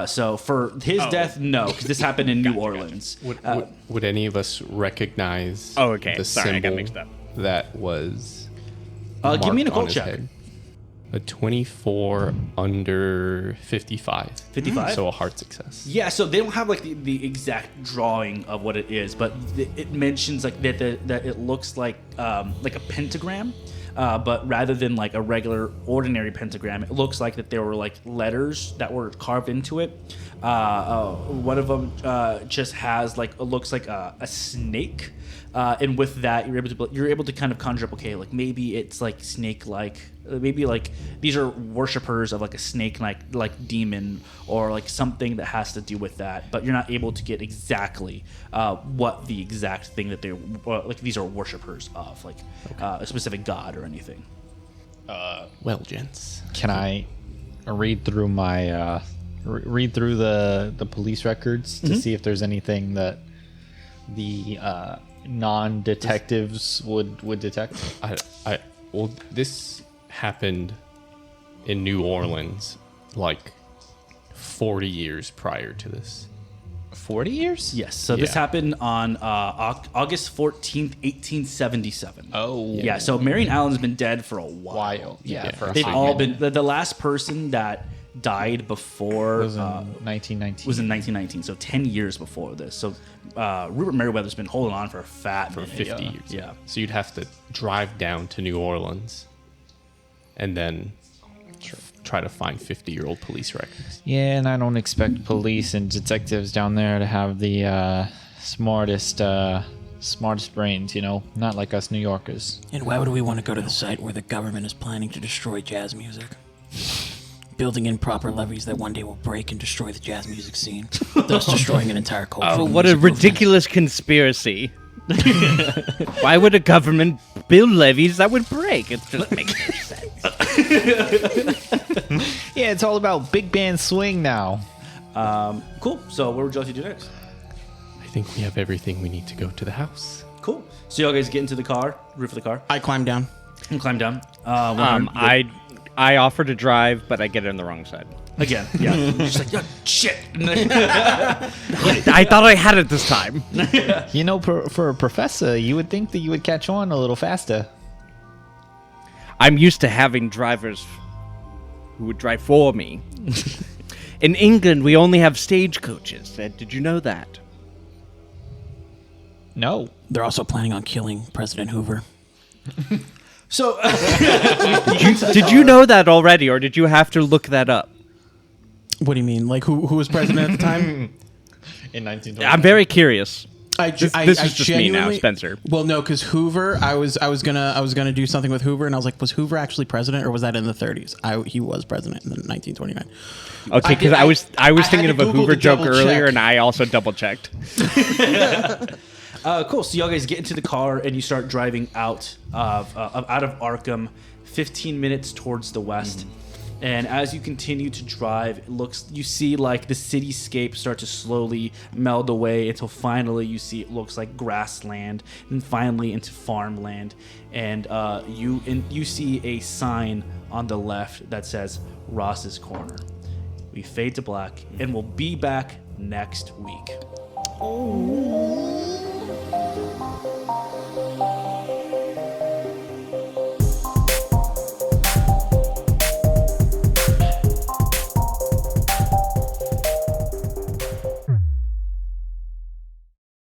So for his death, no, because this happened in New Orleans. Would any of us recognize? Oh, okay. The Sorry, I got symbol mixed up. That was. Give me an marked on occult his check. head. A 24 under 55. 55? So a hard success. Yeah, so they don't have like the exact drawing of what it is, but it mentions like that it looks like a pentagram. But rather than like a regular ordinary pentagram, it looks like that there were like letters that were carved into it. One of them just has like, it looks like a snake. And with that, you're able to kind of conjure up, okay, like maybe it's like snake-like, maybe like these are worshippers of like a snake-like demon or like something that has to do with that. But you're not able to get exactly what the exact thing that they're like. These are worshippers of like a specific god or anything. Well, gents, Can I read through my the police records to see if there's anything that the non-detectives would detect? Well, this happened in New Orleans like 40 years prior to this. 40 years? Yes. So this happened on August 14th, 1877. Oh. Yeah. So Marion Allen's been dead for a while. Yeah. For a They've hot all minute. been the last person that died before was in 1919. was in 1919, so 10 years before this. So Rupert Merriweather's been holding on for a fat For minute. 50 years. Yeah. So you'd have to drive down to New Orleans and then try to find 50-year-old police records. Yeah, and I don't expect police and detectives down there to have the smartest brains, not like us New Yorkers. And why would we want to go to the site where the government is planning to destroy jazz music? Building in proper levees that one day will break and destroy the jazz music scene, thus destroying an entire culture. Oh, what a ridiculous conspiracy. Why would a government build levees that would break? It just makes no sense. Yeah, it's all about big band swing now. Cool. So what would you like to do next? I think we have everything we need to go to the house. Cool. So y'all guys get into the car, roof of the car, I climb down. and climb down. I offer to drive, but I get it on the wrong side. Again, yeah. Just like, oh, shit. I thought I had it this time. For a professor, you would think that you would catch on a little faster. I'm used to having drivers who would drive for me. In England, we only have stagecoaches. Did you know that? No. They're also planning on killing President Hoover. So Did you know that already, or did you have to look that up? What do you mean? Like who was president at the time? In 1920. I'm very curious. This is just me now, Spencer. Well, no, because Hoover, I was gonna do something with Hoover, and I was like, was Hoover actually president, or was that in the 30s? He was president in 1929. Okay, because I was thinking of a Google Hoover to joke double earlier, check. and I also double checked. Cool. So y'all guys get into the car and you start driving out of Arkham, 15 minutes towards the west. And as you continue to drive, you see like the cityscape start to slowly meld away until finally you see it looks like grassland, and finally into farmland. And you see a sign on the left that says Ross's Corner. We fade to black, and we'll be back next week.